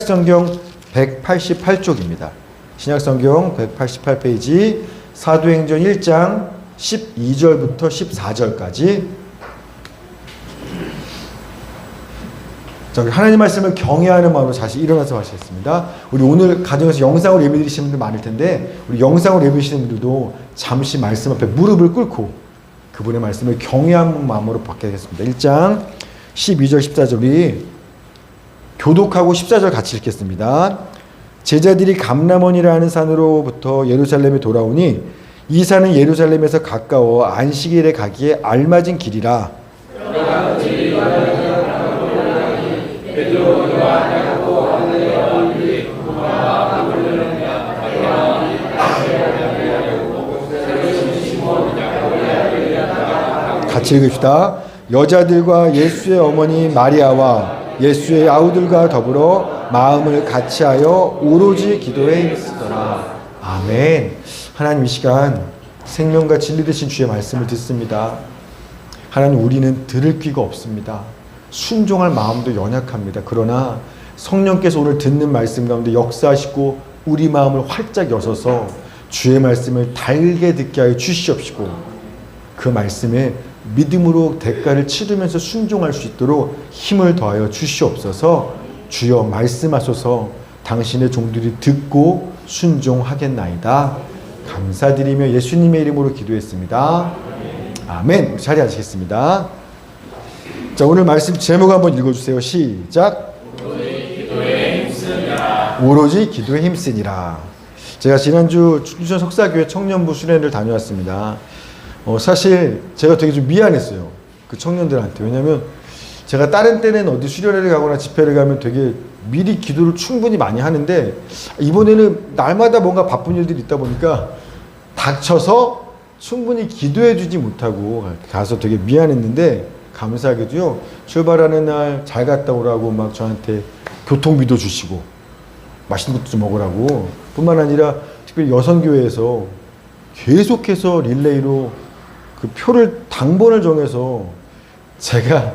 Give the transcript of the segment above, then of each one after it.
신약성경 188쪽입니다. 신약성경 188페이지 사도행전 1장 12절부터 14절까지. 자, 하나님 말씀을 경외하는 마음으로 다시 일어나서 하시겠습니다. 우리 오늘 가정에서 영상으로 예배드리시는 분들 많을 텐데, 우리 영상으로 예배드리시는 분들도 잠시 말씀 앞에 무릎을 꿇고 그분의 말씀을 경외하는 마음으로 받겠습니다. 1장 12절 14절 우리 교독하고 14절 같이 읽겠습니다. 제자들이 감람원이라는 산으로부터 예루살렘에 돌아오니 이 산은 예루살렘에서 가까워 안식일에 가기에 알맞은 길이라. 같이 읽읍시다. 여자들과 예수의 어머니 마리아와 예수의 아우들과 더불어 마음을 같이하여 오로지 기도에 힘쓰더라. 아멘. 하나님, 이 시간 생명과 진리 되신 주의 말씀을 듣습니다. 하나님, 우리는 들을 귀가 없습니다. 순종할 마음도 연약합니다. 그러나 성령께서 오늘 듣는 말씀 가운데 역사하시고 우리 마음을 활짝 여셔서 주의 말씀을 달게 듣게 하여 주시옵시고 그 말씀에 믿음으로 대가를 치르면서 순종할 수 있도록 힘을 더하여 주시옵소서. 주여 말씀하소서. 당신의 종들이 듣고 순종하겠나이다. 감사드리며 예수님의 이름으로 기도했습니다. 아멘. 자리에 앉으시겠습니다. 자, 오늘 말씀 제목 한번 읽어주세요. 시작. 오로지 기도에 힘쓰니라. 제가 지난주 춘천 석사교회 청년부 수련회를 다녀왔습니다. 사실 제가 되게 좀 미안했어요. 그 청년들한테. 왜냐면 제가 다른 때는 어디 수련회를 가거나 집회를 가면 되게 미리 기도를 충분히 많이 하는데 이번에는 날마다 뭔가 바쁜 일들이 있다 보니까 닥쳐서 충분히 기도해 주지 못하고 가서 되게 미안했는데 감사하게도요. 출발하는 날 잘 갔다 오라고 막 저한테 교통비도 주시고 맛있는 것도 좀 먹으라고 뿐만 아니라 특별히 여성교회에서 계속해서 릴레이로 그 표를 당번을 정해서 제가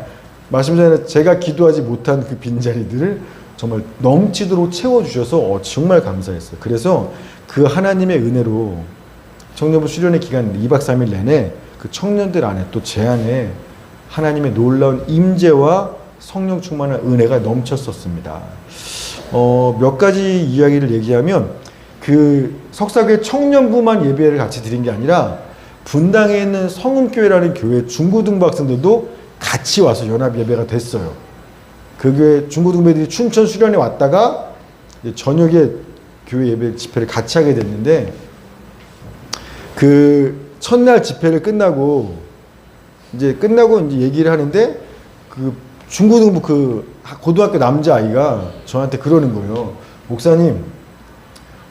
말씀 전에 제가 기도하지 못한 그 빈자리들을 정말 넘치도록 채워주셔서 정말 감사했어요. 그래서 그 하나님의 은혜로 청년부 수련회 기간 2박 3일 내내 그 청년들 안에 또 제 안에 하나님의 놀라운 임재와 성령 충만한 은혜가 넘쳤었습니다. 몇 가지 이야기를 얘기하면 그 석사교회 청년부만 예배를 같이 드린 게 아니라 분당에 있는 성음교회라는 교회 중고등부 학생들도 같이 와서 연합 예배가 됐어요. 그 교회 중고등부들이 춘천 수련회 왔다가 저녁에 교회 예배 집회를 같이 하게 됐는데 그 첫날 집회를 끝나고 이제 얘기를 하는데 그 중고등부 그 고등학교 남자아이가 저한테 그러는 거예요.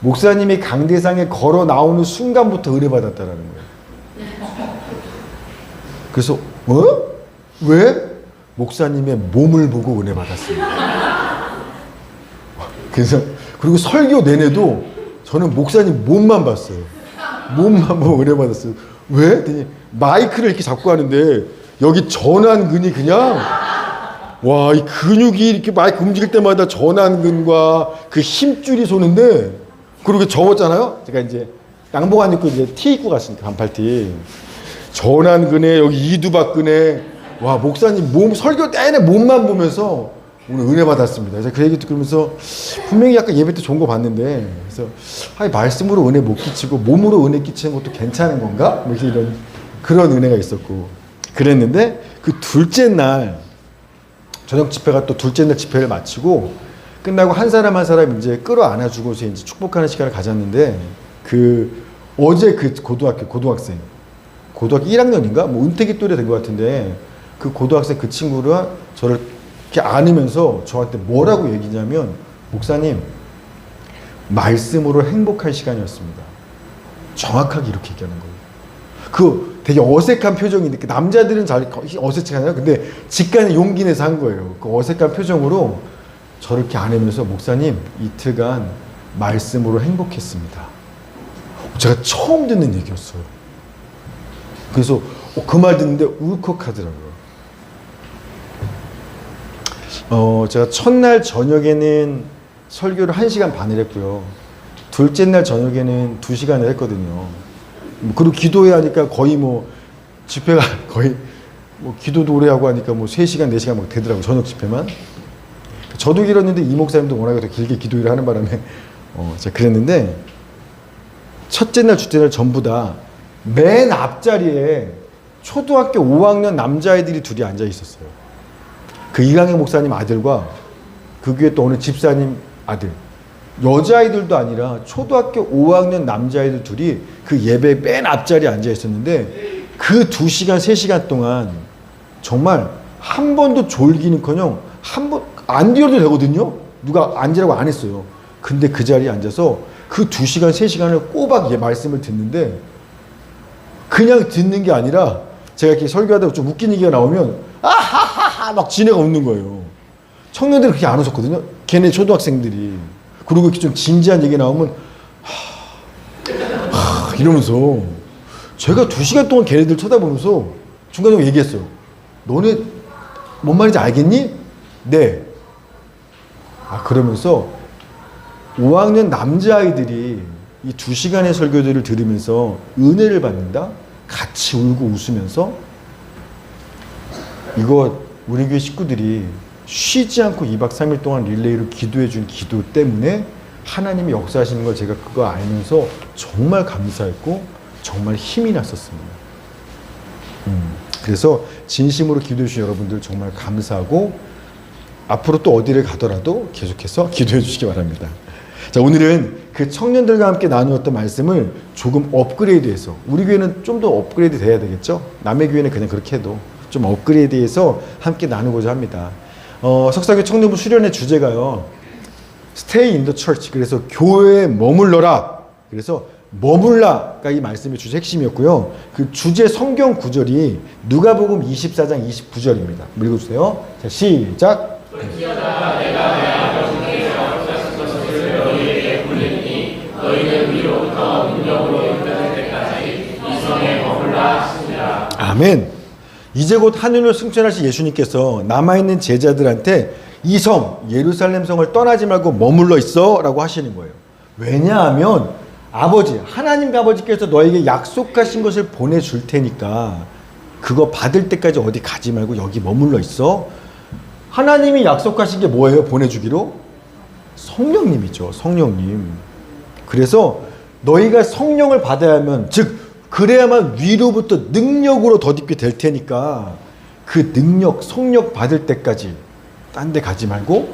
목사님이 강대상에 걸어 나오는 순간부터 은혜 받았다라는 거예요. 그래서 왜? 목사님의 몸을 보고 은혜 받았습니다. 그래서 그리고 설교 내내도 저는 목사님 몸만 봤어요. 몸만 보고 은혜 받았어요. 왜? 그랬더니 마이크를 이렇게 잡고 하는데 여기 전완근이 그냥 와, 이 근육이 이렇게 마이크 움직일 때마다 전완근과 그 힘줄이 솟는데 그리고 접었잖아요. 제가 이제 양복 안 입고 이제 티 입고 갔으니까 반팔티. 전완근에 여기 이두박근에 와, 목사님 몸 설교 내내 몸만 보면서 오늘 은혜 받았습니다. 그래서 그 얘기 들으면서 분명히 약간 예배 때 좋은 거 봤는데 그래서 말씀으로 은혜 못 끼치고 몸으로 은혜 끼치는 것도 괜찮은 건가? 이런 그런 은혜가 있었고 그랬는데 그 둘째 날 저녁 집회가 또 둘째 날 집회를 마치고 끝나고 한 사람 이제 끌어안아주고서 이제 축복하는 시간을 가졌는데 어제 그 고등학생 고등학교 1학년인가? 뭐 은퇴기 또래 된 것 같은데 그 고등학생 그 친구가 저를 이렇게 안으면서 저한테 뭐라고 얘기냐면 목사님 말씀으로 행복할 시간이었습니다. 정확하게 이렇게 얘기하는 거예요. 그 되게 어색한 표정인데 그 남자들은 잘 어색하지 않아요. 근데 직간에 용기 내서 한 거예요. 그 어색한 표정으로 저를 이렇게 안으면서 목사님 이틀간 말씀으로 행복했습니다. 제가 처음 듣는 얘기였어요. 그래서 그 말 듣는데 울컥하더라고요. 제가 첫날 저녁에는 설교를 1시간 반을 했고요. 둘째 날 저녁에는 2시간을 했거든요. 그리고 기도해야 하니까 거의 뭐 집회가 거의 뭐 기도도 오래 하고 하니까 뭐 3시간, 4시간 막 되더라고요. 저녁 집회만. 저도 길었는데 이 목사님도 워낙에 더 길게 기도를 하는 바람에 제가 그랬는데 첫째 날, 둘째 날 전부 다 맨 앞자리에 초등학교 5학년 남자애들이 둘이 앉아 있었어요. 그 이강희 목사님 아들과 그 교회 또 어느 집사님 아들. 여자아이들도 아니라 초등학교 5학년 남자아이들 둘이 그 예배 맨 앞자리에 앉아 있었는데 그 2시간, 3시간 동안 정말 한 번도 졸기는커녕 한 번 안 뛰어도 되거든요. 누가 앉으라고 안 했어요. 근데 그 자리에 앉아서 그 2시간, 3시간을 꼬박 말씀을 듣는데 그냥 듣는 게 아니라 제가 이렇게 설교하다가 좀 웃긴 얘기가 나오면 아하하하 막 지네가 웃는 거예요. 청년들은 그렇게 안 웃었거든요. 걔네 초등학생들이. 그리고 이렇게 좀 진지한 얘기 나오면 이러면서 제가 2시간 동안 걔네들 쳐다보면서 중간중간 얘기했어요. 너네 뭔 말인지 알겠니? 네. 그러면서 5학년 남자아이들이 이 2시간의 설교들을 들으면서 은혜를 받는다? 같이 울고 웃으면서 이거 우리 교회 식구들이 쉬지 않고 2박 3일 동안 릴레이로 기도해 준 기도 때문에 하나님이 역사하시는 걸 제가 그거 알면서 정말 감사했고 정말 힘이 났었습니다. 그래서 진심으로 기도해 주신 여러분들 정말 감사하고 앞으로 또 어디를 가더라도 계속해서 기도해 주시기 바랍니다. 자, 오늘은 그 청년들과 함께 나누었던 말씀을 조금 업그레이드해서 우리 교회는 좀 더 업그레이드 돼야 되겠죠? 남의 교회는 그냥 그렇게 해도 좀 업그레이드해서 함께 나누고자 합니다. 석사교 청년부 수련의 주제가요. Stay in the church. 그래서 교회에 머물러라. 그래서 머물라가 이 말씀의 주제 핵심이었고요. 그 주제 성경 구절이 누가복음 24장 29절입니다. 읽어주세요. 자, 시작. 아멘. 이제 곧 하늘로 승천하신 예수님께서 남아있는 제자들한테 이 성, 예루살렘 성을 떠나지 말고 머물러 있어 라고 하시는 거예요. 왜냐하면 하나님 아버지께서 너에게 약속하신 것을 보내줄 테니까 그거 받을 때까지 어디 가지 말고 여기 머물러 있어. 하나님이 약속하신 게 뭐예요? 보내주기로? 성령님이죠. 성령님. 그래서 너희가 성령을 받아야 하면 즉 그래야만 위로부터 능력으로 덧입게 될 테니까 그 능력, 성령 받을 때까지 딴 데 가지 말고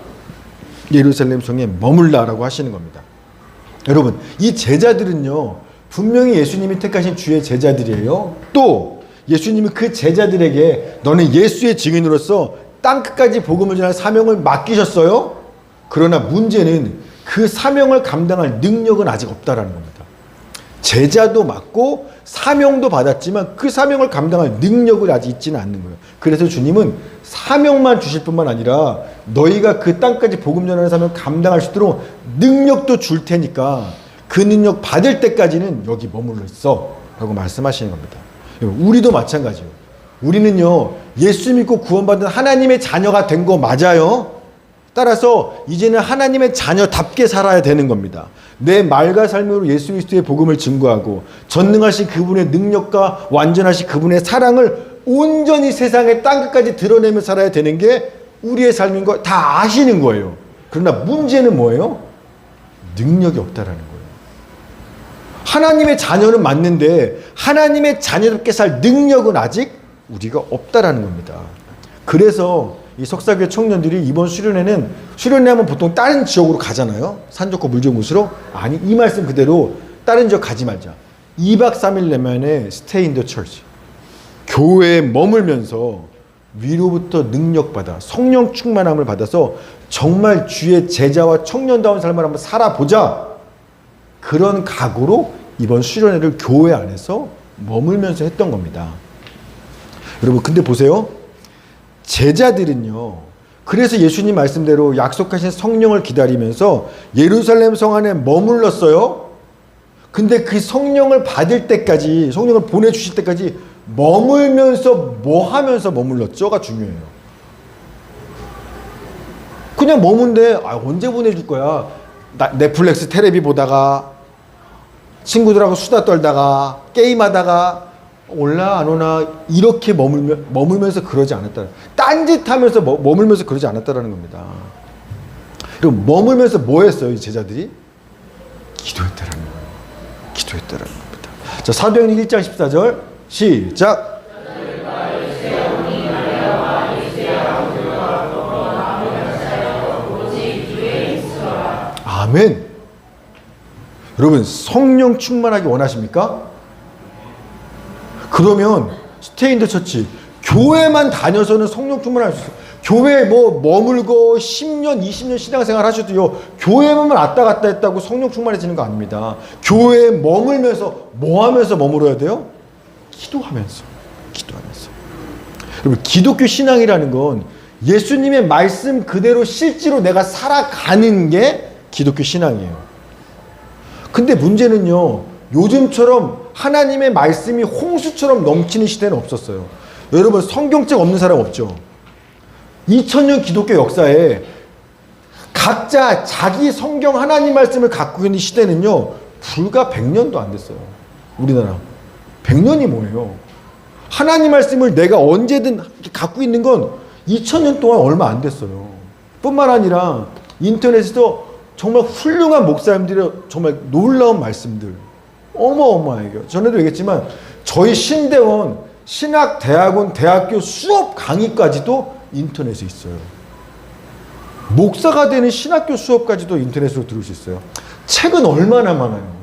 예루살렘 성에 머물라라고 하시는 겁니다. 여러분, 이 제자들은요 분명히 예수님이 택하신 주의 제자들이에요. 또 예수님이 그 제자들에게 너는 예수의 증인으로서 땅끝까지 복음을 전할 사명을 맡기셨어요. 그러나 문제는 그 사명을 감당할 능력은 아직 없다라는 겁니다. 제자도 맡고 사명도 받았지만 그 사명을 감당할 능력을 아직 있지는 않는 거예요. 그래서 주님은 사명만 주실 뿐만 아니라 너희가 그 땅까지 복음 전하는 사명을 감당할 수 있도록 능력도 줄 테니까 그 능력 받을 때까지는 여기 머물러 있어 라고 말씀하시는 겁니다. 우리도 마찬가지예요. 우리는요 예수 믿고 구원받은 하나님의 자녀가 된 거 맞아요. 따라서 이제는 하나님의 자녀답게 살아야 되는 겁니다. 내 말과 삶으로 예수 그리스도의 복음을 증거하고 전능하신 그분의 능력과 완전하신 그분의 사랑을 온전히 세상의 땅끝까지 드러내며 살아야 되는 게 우리의 삶인 거 다 아시는 거예요. 그러나 문제는 뭐예요? 능력이 없다라는 거예요. 하나님의 자녀는 맞는데 하나님의 자녀답게 살 능력은 아직 우리가 없다라는 겁니다. 그래서 이 석사교회 청년들이 이번 수련회 하면 보통 다른 지역으로 가잖아요. 산 좋고 물 좋은 곳으로. 아니, 이 말씀 그대로 다른 지역 가지 말자. 2박 3일 내만에 stay in the church. 교회에 머물면서 위로부터 능력받아 성령 충만함을 받아서 정말 주의 제자와 청년다운 삶을 한번 살아보자. 그런 각오로 이번 수련회를 교회 안에서 머물면서 했던 겁니다. 여러분, 근데 보세요. 제자들은요, 그래서 예수님 말씀대로 약속하신 성령을 기다리면서 예루살렘 성 안에 머물렀어요. 근데 그 성령을 받을 때까지, 성령을 보내주실 때까지 머물면서 뭐 하면서 머물렀죠가 중요해요. 그냥 머문데 언제 보내줄 거야? 넷플릭스 테레비 보다가 친구들하고 수다 떨다가 게임하다가 올라 안 오나 이렇게 머물면서 그러지 않았다. 딴짓하면서 머물면서 그러지 않았다라는 겁니다. 그럼 머물면서 뭐 했어요, 이 제자들이? 기도했다라는 거예요. 기도했다라는 겁니다. 자, 사도행전 1장 14절 시작. 아멘. 여러분, 성령 충만하기 원하십니까? 그러면 스테인드 처치, 교회만 다녀서는 성령 충만할 수 있어요. 교회에 머물고 10년, 20년 신앙생활 하셔도요, 교회만 왔다 갔다 했다고 성령 충만해지는 거 아닙니다. 교회에 머물면서 뭐 하면서 머물어야 돼요? 기도하면서. 여러분, 기독교 신앙이라는 건 예수님의 말씀 그대로 실제로 내가 살아가는 게 기독교 신앙이에요. 근데 문제는요, 요즘처럼 하나님의 말씀이 홍수처럼 넘치는 시대는 없었어요. 여러분, 성경책 없는 사람 없죠? 2000년 기독교 역사에 각자 자기 성경 하나님 말씀을 갖고 있는 시대는요, 불과 100년도 안 됐어요. 우리나라 100년이 뭐예요? 하나님 말씀을 내가 언제든 갖고 있는 건 2000년 동안 얼마 안 됐어요. 뿐만 아니라 인터넷에서 정말 훌륭한 목사님들의 정말 놀라운 말씀들 어마어마해요. 전에도 얘기했지만 저희 신대원 신학대학원 대학교 수업 강의까지도 인터넷에 있어요. 목사가 되는 신학교 수업까지도 인터넷으로 들을 수 있어요. 책은 얼마나 많아요.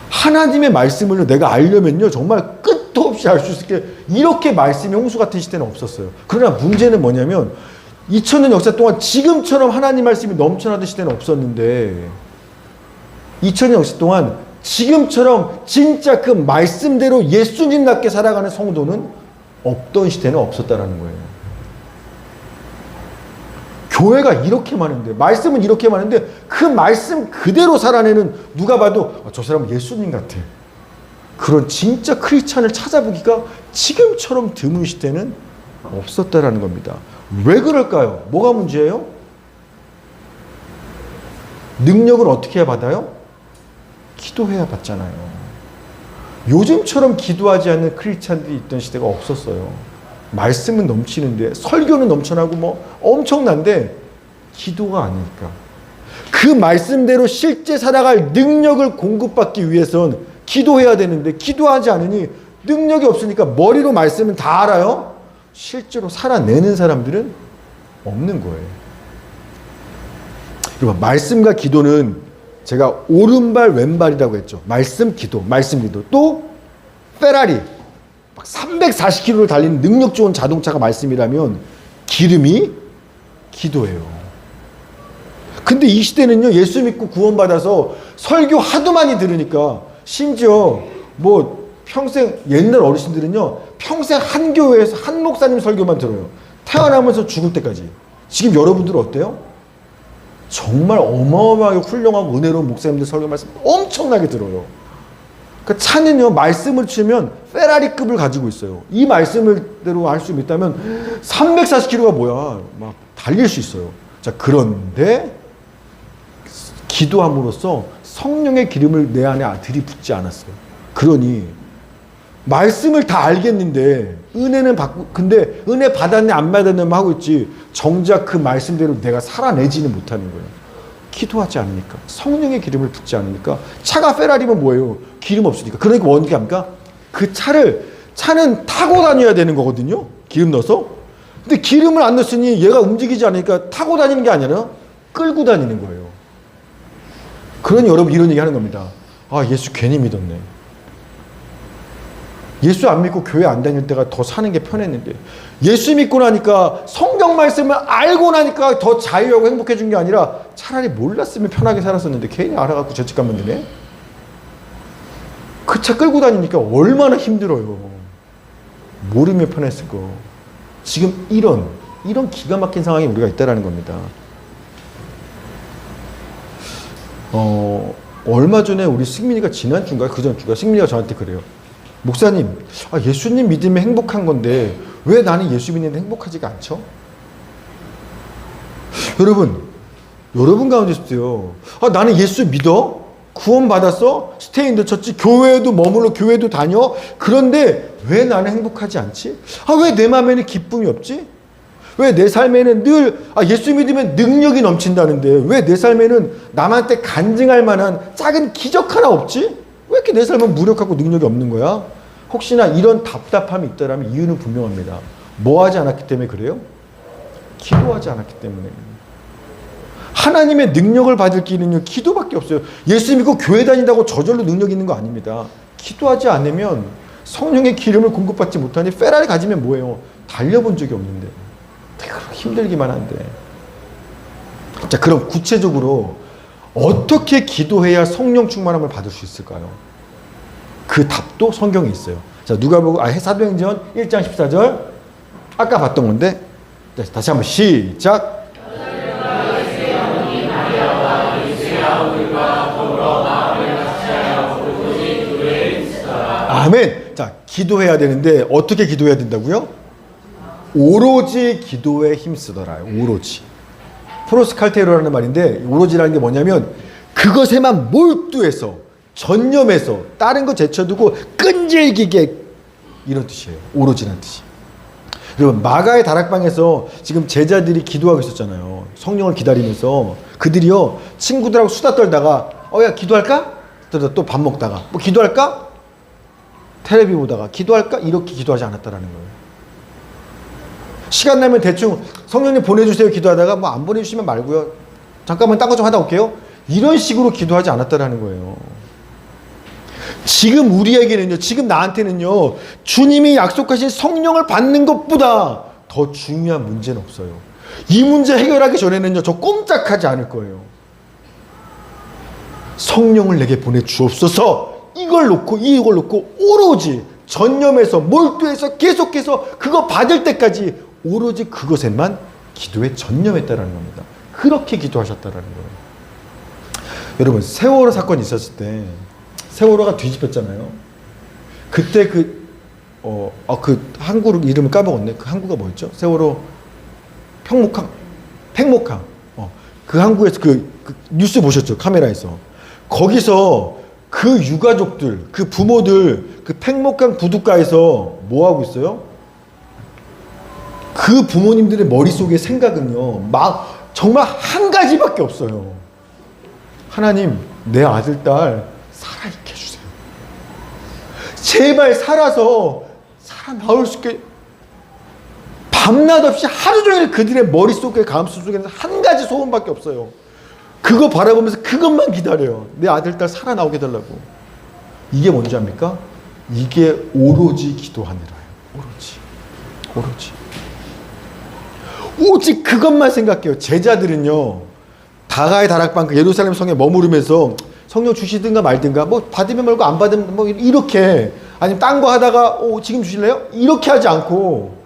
하나님의 말씀을 내가 알려면요, 정말 끝도 없이 알 수 있게 이렇게 말씀이 홍수 같은 시대는 없었어요. 그러나 문제는 뭐냐면 2000년 역사 동안 지금처럼 하나님 말씀이 넘쳐나던 시대는 없었는데 2000년 역사 동안 지금처럼 진짜 그 말씀대로 예수님답게 살아가는 성도는 없던 시대는 없었다라는 거예요. 교회가 이렇게 많은데, 말씀은 이렇게 많은데 그 말씀 그대로 살아내는, 누가 봐도 저 사람은 예수님 같아, 그런 진짜 크리스찬을 찾아보기가 지금처럼 드문 시대는 없었다라는 겁니다. 왜 그럴까요? 뭐가 문제예요? 능력을 어떻게 해야 받아요? 기도해야 받잖아요. 요즘처럼 기도하지 않는 크리스찬들이 있던 시대가 없었어요. 말씀은 넘치는데, 설교는 넘쳐나고 엄청난데 기도가 아니니까. 그 말씀대로 실제 살아갈 능력을 공급받기 위해선 기도해야 되는데, 기도하지 않으니 능력이 없으니까 머리로 말씀은 다 알아요. 실제로 살아내는 사람들은 없는 거예요. 그리고 말씀과 기도는 제가 오른발 왼발이라고 했죠. 말씀 기도. 또 페라리 340km를 달리는 능력 좋은 자동차가 말씀이라면 기름이 기도예요. 근데 이 시대는요, 예수 믿고 구원받아서 설교 하도 많이 들으니까, 심지어 평생, 옛날 어르신들은요 평생 한 교회에서 한 목사님 설교만 들어요. 태어나면서 죽을 때까지. 지금 여러분들은 어때요? 정말 어마어마하게 훌륭하고 은혜로운 목사님들 설교 말씀 엄청나게 들어요. 그러니까 차는요, 말씀을 치면 페라리급을 가지고 있어요. 이 말씀대로 할 수 있다면 340km가 뭐야, 막 달릴 수 있어요. 자, 그런데 기도함으로써 성령의 기름을 내 안에 들이붓지 않았어요. 그러니 말씀을 다 알겠는데 은혜는 받고, 근데 은혜 받았네 안 받았네만 하고 있지, 정작 그 말씀대로 내가 살아내지는 못하는 거예요. 기도하지 않으니까, 성령의 기름을 붓지 않으니까. 차가 페라리면 뭐예요? 기름 없으니까. 그러니까 어떻게 합니까? 그 차는 타고 다녀야 되는 거거든요, 기름 넣어서. 근데 기름을 안 넣었으니 얘가 움직이지 않으니까 타고 다니는 게 아니라 끌고 다니는 거예요. 그러니 여러분, 이런 얘기 하는 겁니다. 아, 예수 괜히 믿었네. 예수 안 믿고 교회 안 다닐 때가 더 사는 게 편했는데, 예수 믿고 나니까, 성경 말씀을 알고 나니까 더 자유하고 행복해진 게 아니라 차라리 몰랐으면 편하게 살았었는데 괜히 알아갖고 죄책감 만드네. 그 차 끌고 다니니까 얼마나 힘들어요. 모르면 편했을 거. 지금 이런 기가 막힌 상황에 우리가 있다라는 겁니다. 얼마 전에 우리 승민이가, 지난주인가 그전주인가, 승민이가 저한테 그래요. 목사님, 예수님 믿으면 행복한 건데 왜 나는 예수 믿는데 행복하지가 않죠? 여러분 가운데 있어요. 나는 예수 믿어? 구원 받았어? 스테인도 쳤지? 교회에도 머물러 교회도 다녀? 그런데 왜 나는 행복하지 않지? 왜 내 마음에는 기쁨이 없지? 왜 내 삶에는 늘 예수 믿으면 능력이 넘친다는데 왜 내 삶에는 남한테 간증할 만한 작은 기적 하나 없지? 왜 이렇게 내 삶은 무력하고 능력이 없는 거야? 혹시나 이런 답답함이 있다면 이유는 분명합니다. 뭐 하지 않았기 때문에 그래요? 기도하지 않았기 때문에. 하나님의 능력을 받을 길은요, 기도밖에 없어요. 예수 믿고 교회 다닌다고 저절로 능력 있는 거 아닙니다. 기도하지 않으면 성령의 기름을 공급받지 못하니 페라리 가지면 뭐예요? 달려본 적이 없는데. 힘들기만 한데. 자, 그럼 구체적으로 어떻게 기도해야 성령 충만함을 받을 수 있을까요? 그 답도 성경에 있어요. 자, 사도행전 1장 14절. 아까 봤던 건데. 다시 한번 시작. 아멘. 자, 기도해야 되는데 어떻게 기도해야 된다고요? 오로지 기도에 힘쓰더라. 오로지. 프로스칼테로라는 말인데 오로지라는 게 뭐냐면 그것에만 몰두해서 전념해서 다른 거 제쳐두고 끈질기게, 이런 뜻이에요. 오로지라는 뜻이. 여러분, 마가의 다락방에서 지금 제자들이 기도하고 있었잖아요. 성령을 기다리면서. 그들이요, 친구들하고 수다 떨다가 야, 기도할까? 또 밥 먹다가 뭐 기도할까? 텔레비 보다가 기도할까? 이렇게 기도하지 않았다라는 거예요. 시간 나면 대충 성령님 보내주세요 기도하다가 뭐 안 보내주시면 말고요, 잠깐만 딴 거 좀 하다 올게요, 이런 식으로 기도하지 않았다라는 거예요. 지금 우리에게는요, 지금 나한테는요, 주님이 약속하신 성령을 받는 것보다 더 중요한 문제는 없어요. 이 문제 해결하기 전에는요, 저 꼼짝하지 않을 거예요. 성령을 내게 보내주옵소서. 이걸 놓고 오로지 전념해서 몰두해서 계속해서 그거 받을 때까지 오로지 그것에만 기도에 전념했다라는 겁니다. 그렇게 기도하셨다라는 거예요. 여러분, 세월호 사건이 있었을 때 세월호가 뒤집혔잖아요. 그때 그 항구 이름을 까먹었네. 그 항구가 뭐였죠? 세월호 팽목항. 그 항구에서 그 뉴스 보셨죠? 카메라에서. 거기서 그 유가족들, 그 부모들, 그 팽목항 부둣가에서 뭐 하고 있어요? 그 부모님들의 머릿속에 생각은요, 정말 한 가지밖에 없어요. 하나님, 내 아들, 딸 살아있게 해주세요. 제발 살아서 살아나올 수 있게. 밤낮 없이 하루 종일 그들의 머릿속에, 가슴속에는 한 가지 소원밖에 없어요. 그거 바라보면서 그것만 기다려요. 내 아들, 딸 살아나오게 해달라고. 이게 뭔지 압니까? 이게 오로지 기도하느라요. 오로지. 오직 그것만 생각해요. 제자들은요, 다가의 다락방 그 예루살렘 성에 머무르면서 성령 주시든가 말든가, 뭐 받으면 말고 안 받으면 뭐 이렇게, 아니면 딴 거 하다가 지금 주실래요? 이렇게 하지 않고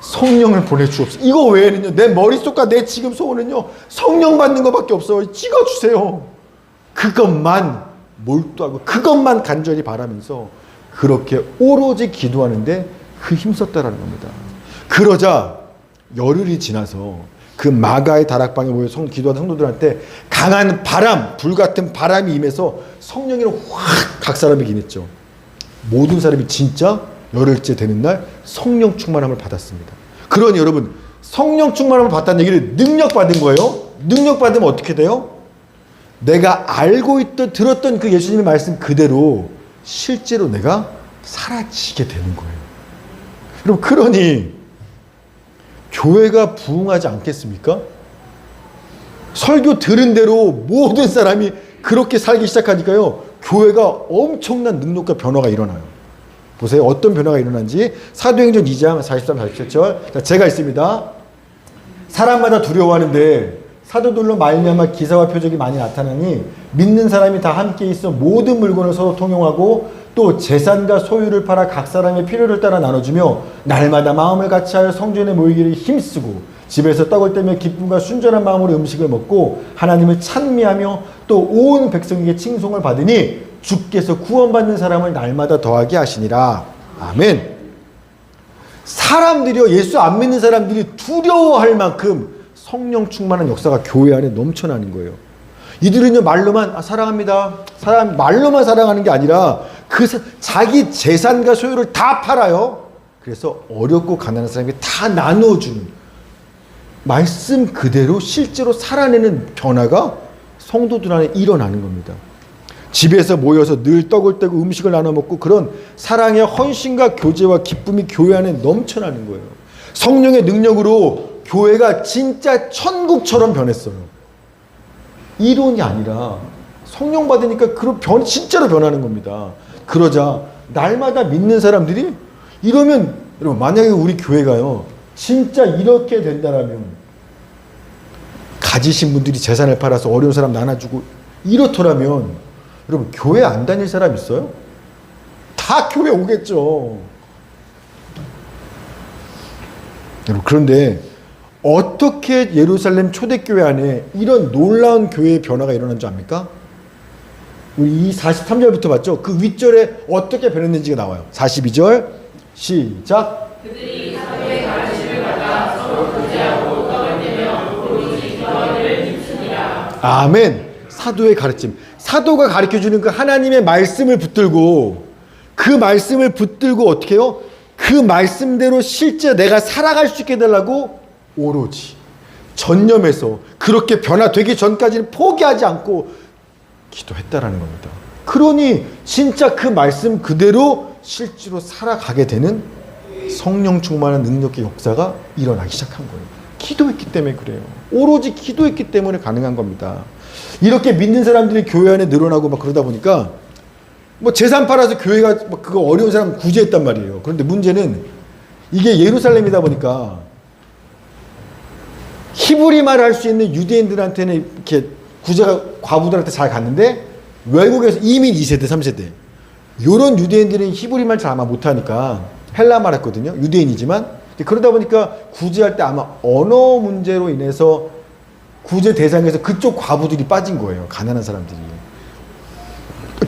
성령을 보내주옵소서. 이거 외에는요, 내 머릿속과 내 지금 소원은요, 성령 받는 것밖에 없어요. 찍어주세요. 그것만 몰두하고 그것만 간절히 바라면서 그렇게 오로지 기도하는데 그 힘썼다라는 겁니다. 그러자 열흘이 지나서 그 마가의 다락방에 모여 기도하던 성도들한테 강한 바람, 불같은 바람이 임해서 성령이 확 각 사람에게 임했죠. 모든 사람이 진짜 열흘째 되는 날 성령 충만함을 받았습니다. 그러니 여러분, 성령 충만함을 받다는 얘기를 능력 받은 거예요. 능력 받으면 어떻게 돼요? 내가 알고 들었던 그 예수님의 말씀 그대로 실제로 내가 사라지게 되는 거예요. 여러분, 그러니 교회가 부흥하지 않겠습니까? 설교 들은 대로 모든 사람이 그렇게 살기 시작하니까요, 교회가 엄청난 능력과 변화가 일어나요. 보세요. 어떤 변화가 일어난지. 사도행전 2장 43, 47절. 제가 있습니다. 사람마다 두려워하는데 사도들로 말미암아 기사와 표적이 많이 나타나니 믿는 사람이 다 함께 있어 모든 물건을 서로 통용하고 또 재산과 소유를 팔아 각 사람의 필요를 따라 나눠주며 날마다 마음을 같이하여 성전에 모이기를 힘쓰고 집에서 떡을 떼며 기쁨과 순전한 마음으로 음식을 먹고 하나님을 찬미하며 또 온 백성에게 칭송을 받으니 주께서 구원받는 사람을 날마다 더하게 하시니라. 아멘. 사람들이요, 예수 안 믿는 사람들이 두려워할 만큼 성령 충만한 역사가 교회 안에 넘쳐나는 거예요. 이들은요 말로만 사랑합니다. 말로만 사랑하는 게 아니라 자기 재산과 소유를 다 팔아요. 그래서 어렵고 가난한 사람에게 다 나누어주는 말씀 그대로 실제로 살아내는 변화가 성도들 안에 일어나는 겁니다. 집에서 모여서 늘 떡을 떼고 음식을 나눠 먹고 그런 사랑의 헌신과 교제와 기쁨이 교회 안에 넘쳐나는 거예요. 성령의 능력으로 교회가 진짜 천국처럼 변했어요. 이론이 아니라 성령 받으니까 진짜로 변하는 겁니다. 그러자 날마다 믿는 사람들이 이러면 여러분 만약에 우리 교회가요 진짜 이렇게 된다라면 가지신 분들이 재산을 팔아서 어려운 사람 나눠주고 이렇더라면 여러분 교회 안 다닐 사람 있어요? 다 교회 오겠죠. 여러분 그런데 어떻게 예루살렘 초대교회 안에 이런 놀라운 교회의 변화가 일어난 줄 압니까? 우리 이 43절부터 봤죠? 그 윗절에 어떻게 변했는지가 나와요. 42절 시작. 그들이 사도의 가르침을 받아 서로 교제하고 떡을 떼며 오로지 기도하기를 힘쓰니라. 아멘. 사도의 가르침. 사도가 가르쳐주는 그 하나님의 말씀을 붙들고 그 말씀을 붙들고 어떻게 해요? 그 말씀대로 실제 내가 살아갈 수 있게 해달라고 오로지 전념해서 그렇게 변화되기 전까지는 포기하지 않고 기도했다라는 겁니다. 그러니 진짜 그 말씀 그대로 실제로 살아가게 되는 성령 충만한 능력의 역사가 일어나기 시작한 거예요. 기도했기 때문에 그래요. 오로지 기도했기 때문에 가능한 겁니다. 이렇게 믿는 사람들이 교회 안에 늘어나고 막 그러다 보니까 뭐 재산 팔아서 교회가 막 그거 어려운 사람 구제했단 말이에요. 그런데 문제는 이게 예루살렘이다 보니까 히브리말을 할 수 있는 유대인들한테는 이렇게 구제가 과부들한테 잘 갔는데 외국에서 이민 2세대, 3세대 이런 유대인들은 히브리말 잘 아마 못하니까 헬라말 했거든요. 유대인이지만 그러다 보니까 구제할 때 아마 언어 문제로 인해서 구제 대상에서 그쪽 과부들이 빠진 거예요. 가난한 사람들이.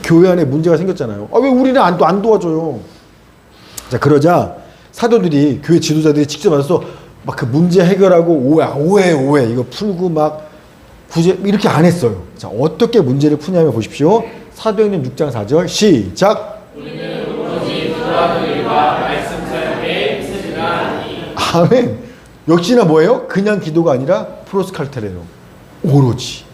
교회 안에 문제가 생겼잖아요. 왜 우리는 안 도와줘요? 자, 그러자 사도들이 교회 지도자들이 직접 와서 막 그 문제 해결하고 오해 이거 풀고 막 구제 이렇게 안 했어요. 자, 어떻게 문제를 푸냐면 보십시오. 사도행전 6장 4절 시작. 우리는 오로지 기도하는 일과 말씀 사역에 있으리라니. 아멘. 역시나 뭐예요? 그냥 기도가 아니라 프로스칼테레요. 오로지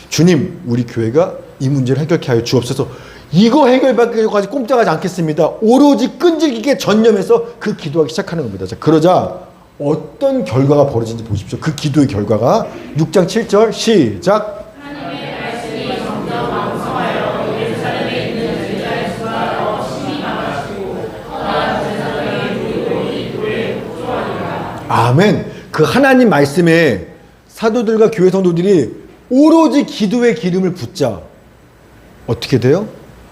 주님 우리 교회가 이 문제를 해결케 하여 주옵소서. 이거 해결받기까지 꼼짝하지 않겠습니다. 오로지 끈질기게 전념해서 그 기도하기 시작하는 겁니다. 자, 그러자 어떤 결과가 벌어진지 보십시오. 그 기도의 결과가 6장 7절 시작. 하나님의 말씀이 점점 왕성하여 예루살렘에 있는 제자의 수가 더 심히 많아지고 떠난 제사장의 무리들이 교회에 복종하니라. 아멘. 그 하나님 말씀에 사도들과 교회 성도들이 오로지 기도의 기름을 붓자 어떻게 돼요?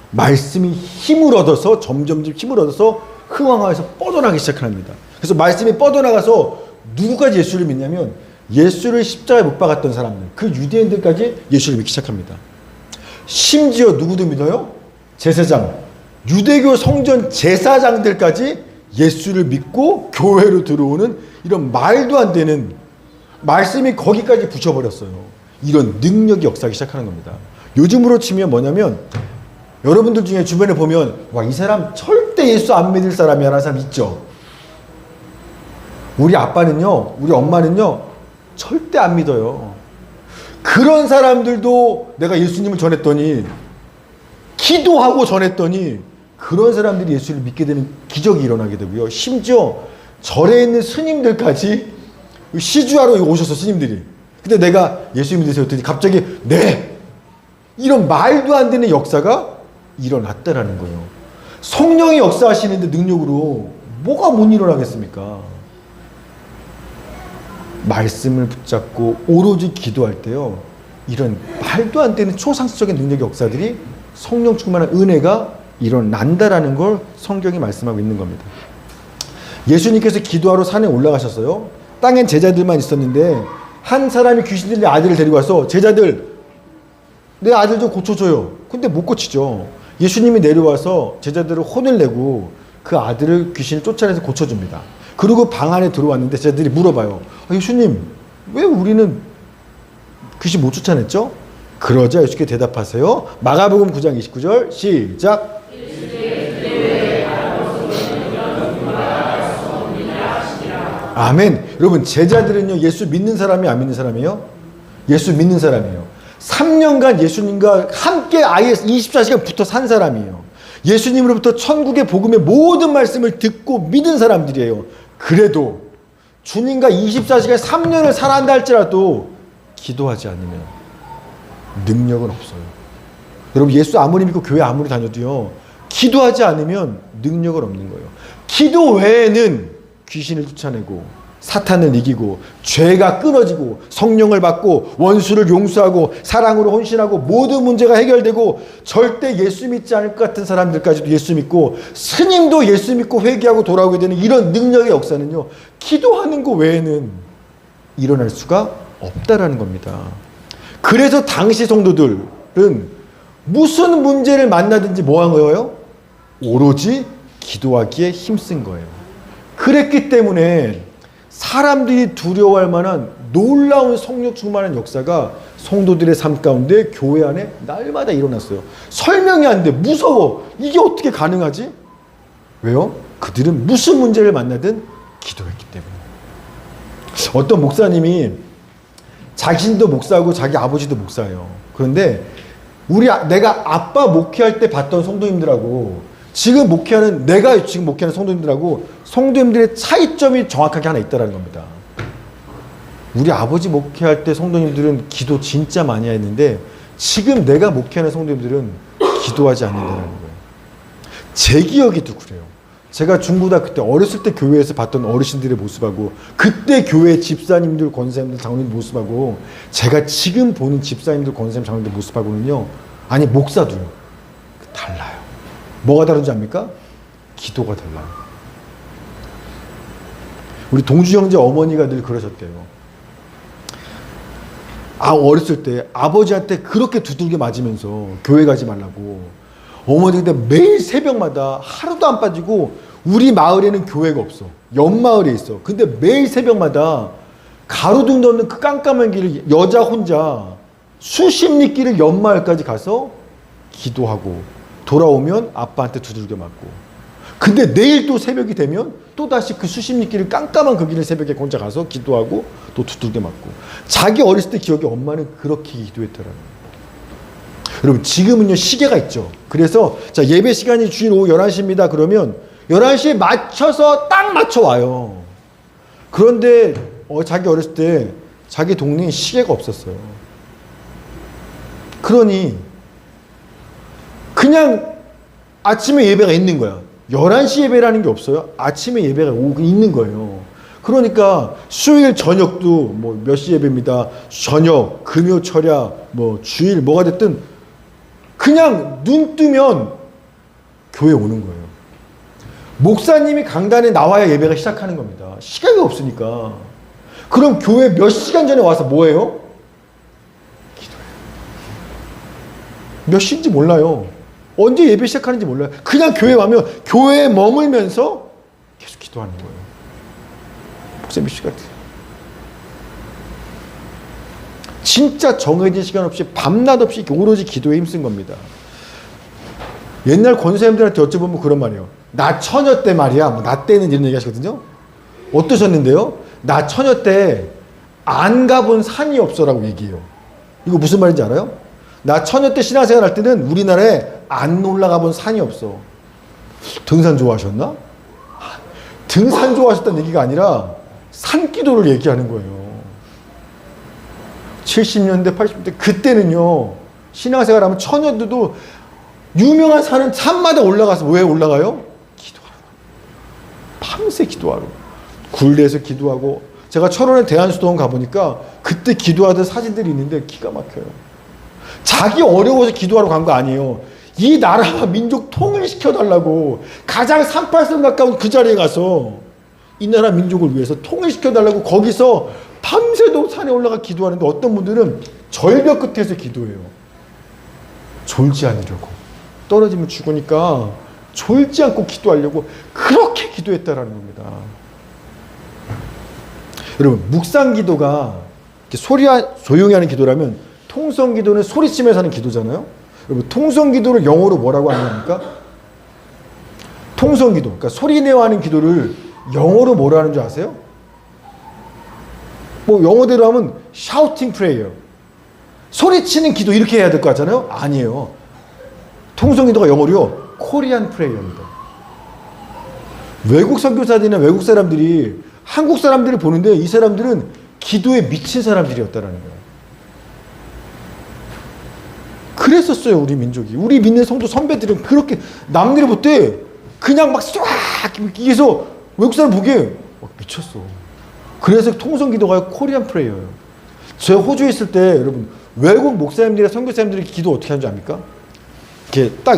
말씀이 힘을 얻어서 점점 힘을 얻어서 흥왕하여서 뻗어나가기 시작합니다. 그래서 말씀이 뻗어나가서 누구까지 예수를 믿냐면 예수를 십자가에 못 박았던 사람들, 그 유대인들까지 예수를 믿기 시작합니다. 심지어 누구도 믿어요? 제사장, 유대교 성전 제사장들까지 예수를 믿고 교회로 들어오는 이런 말도 안 되는 말씀이 거기까지 붙여버렸어요. 이런 능력이 역사하기 시작하는 겁니다. 요즘으로 치면 뭐냐면 여러분들 중에 주변에 보면 와, 이 사람 절대 예수 안 믿을 사람이라는 사람 있죠. 우리 아빠는요, 우리 엄마는요 절대 안 믿어요. 그런 사람들도 내가 예수님을 전했더니 기도하고 전했더니 그런 사람들이 예수를 믿게 되는 기적이 일어나게 되고요. 심지어 절에 있는 스님들까지 시주하러 오셔서 스님들이 근데 내가 예수 믿으세요 했더니 갑자기 네! 이런 말도 안 되는 역사가 일어났다라는 거예요. 성령이 역사하시는데 능력으로 뭐가 못 일어나겠습니까? 말씀을 붙잡고 오로지 기도할 때요. 이런 말도 안 되는 초상수적인 능력의 역사들이 성령 충만한 은혜가 일어난다라는 걸 성경이 말씀하고 있는 겁니다. 예수님께서 기도하러 산에 올라가셨어요. 땅엔 제자들만 있었는데 한 사람이 귀신 들린 아들을 데리고 와서 제자들 내 아들 좀 고쳐줘요. 근데 못 고치죠. 예수님이 내려와서 제자들을 혼을 내고 그 아들을 귀신을 쫓아내서 고쳐줍니다. 그리고 방 안에 들어왔는데 제자들이 물어봐요. 예수님 왜 우리는 귀신 못 쫓아냈죠? 그러자 예수께 대답하세요. 마가복음 9장 29절 시작. 아멘. 여러분 제자들은요 예수 믿는 사람이 안 믿는 사람이에요? 예수 믿는 사람이에요. 3년간 예수님과 함께 아예 24시간 붙어 산 사람이에요. 예수님으로부터 천국의 복음의 모든 말씀을 듣고 믿은 사람들이에요. 그래도 주님과 24시간 3년을 살아간다 할지라도 기도하지 않으면 능력은 없어요. 여러분 예수 아무리 믿고 교회 아무리 다녀도요 기도하지 않으면 능력은 없는 거예요. 기도 외에는 귀신을 쫓아내고 사탄을 이기고 죄가 끊어지고 성령을 받고 원수를 용서하고 사랑으로 헌신하고 모든 문제가 해결되고 절대 예수 믿지 않을 것 같은 사람들까지도 예수 믿고 스님도 예수 믿고 회개하고 돌아오게 되는 이런 능력의 역사는요 기도하는 것 외에는 일어날 수가 없다라는 겁니다. 그래서 당시 성도들은 무슨 문제를 만나든지 뭐 한 거예요? 오로지 기도하기에 힘쓴 거예요. 그랬기 때문에 사람들이 두려워할 만한 놀라운 성령 충만한 역사가 성도들의 삶 가운데 교회 안에 날마다 일어났어요. 설명이 안 돼. 무서워. 이게 어떻게 가능하지? 왜요? 그들은 무슨 문제를 만나든 기도했기 때문에. 어떤 목사님이 자신도 목사고 자기 아버지도 목사예요. 그런데 내가 아빠 목회할 때 봤던 성도님들하고 내가 지금 목회하는 성도님들하고 성도님들의 차이점이 정확하게 하나 있다는 겁니다. 우리 아버지 목회할 때 성도님들은 기도 진짜 많이 했는데 지금 내가 목회하는 성도님들은 기도하지 않는다는 거예요. 제 기억에도 그래요. 제가 중고등학교 때 어렸을 때 교회에서 봤던 어르신들의 모습하고 그때 교회 집사님들, 권사님들, 장로님들 모습하고 제가 지금 보는 집사님들, 권사님, 장로님들 모습하고는요 아니 목사도요 달라요. 뭐가 다른지 압니까? 기도가 달라요. 우리 동주 형제 어머니가 늘 그러셨대요. 어렸을 때 아버지한테 그렇게 두들겨 맞으면서 교회 가지 말라고 어머니가 매일 새벽마다 하루도 안 빠지고 우리 마을에는 교회가 없어. 옆마을에 있어. 근데 매일 새벽마다 가로등도 없는 그 깜깜한 길을 여자 혼자 수십 리길을 옆마을까지 가서 기도하고 돌아오면 아빠한테 두들겨 맞고 근데 내일 또 새벽이 되면 또다시 그 수십 리길을 깜깜한 그 길을 새벽에 혼자 가서 기도하고 또 두들겨 맞고 자기 어렸을 때 기억에 엄마는 그렇게 기도했더라는 거예요. 여러분 지금은요 시계가 있죠. 그래서 자 예배 시간이 주일 오후 11시입니다. 그러면 11시에 맞춰서 딱 맞춰 와요. 그런데 자기 어렸을 때 자기 동네에 시계가 없었어요. 그러니 그냥 아침에 예배가 있는 거야. 11시 예배라는 게 없어요. 아침에 예배가 있는 거예요. 그러니까 수요일 저녁도 뭐 몇 시 예배입니다. 저녁, 금요 철야, 뭐 주일 뭐가 됐든 그냥 눈 뜨면 교회 오는 거예요. 목사님이 강단에 나와야 예배가 시작하는 겁니다. 시간이 없으니까. 그럼 교회 몇 시간 전에 와서 뭐 해요? 기도해요. 몇 시인지 몰라요. 언제 예배 시작하는지 몰라요. 그냥 교회 와면 교회에 머물면서 계속 기도하는 거예요. 목사님 씨 같아요. 진짜 정해진 시간 없이 밤낮 없이 오로지 기도에 힘쓴 겁니다. 옛날 권사님들한테 여쭤보면 그런 말이에요. 나 처녀 때 말이야. 뭐 나 때는 이런 얘기 하시거든요. 어떠셨는데요? 나 처녀 때 안 가본 산이 없어라고 얘기해요. 이거 무슨 말인지 알아요? 나 처녀 때 신앙생활 할 때는 우리나라에 안 올라가 본 산이 없어. 등산 좋아하셨나? 등산 좋아하셨다는 얘기가 아니라 산기도를 얘기하는 거예요. 70년대, 80년대 그때는요. 신앙생활 하면 처녀들도 유명한 산은 산마다 올라가서 왜 올라가요? 기도하러. 밤새 기도하러. 굴대에서 기도하고 제가 철원에 대한수도원 가보니까 그때 기도하던 사진들이 있는데 기가 막혀요. 자기 어려워서 기도하러 간 거 아니에요. 이 나라와 민족 통일시켜달라고 가장 38선 가까운 그 자리에 가서 이 나라 민족을 위해서 통일시켜달라고 거기서 밤새도 산에 올라가 기도하는데 어떤 분들은 절벽 끝에서 기도해요. 졸지 않으려고. 떨어지면 죽으니까 졸지 않고 기도하려고 그렇게 기도했다라는 겁니다. 여러분 묵상 기도가 조용히 하는 기도라면 통성 기도는 소리치면서 하는 기도잖아요. 여러분 통성 기도를 영어로 뭐라고 하는 겁니까? 통성 기도, 그러니까 소리내어 하는 기도를 영어로 뭐라 하는 줄 아세요? 뭐 영어대로 하면 shouting prayer, 소리치는 기도 이렇게 해야 될 것 같잖아요. 아니에요. 통성 기도가 영어로요 코리안 프레이어입니다. 외국 선교사들이나 외국 사람들이 한국 사람들을 보는데 이 사람들은 기도에 미친 사람들이었다라는 거예요. 그랬었어요. 우리 민족이, 우리 믿는 성도 선배들은 그렇게 남들이 볼 때 그냥 막 쫙 해서 외국 사람 보기에 미쳤어. 그래서 통성 기도가 코리안 프레이어예요. 제가 호주에 있을 때 여러분 외국 목사님들이나 선교사님들이 기도 어떻게 하는지 압니까? 이렇게 딱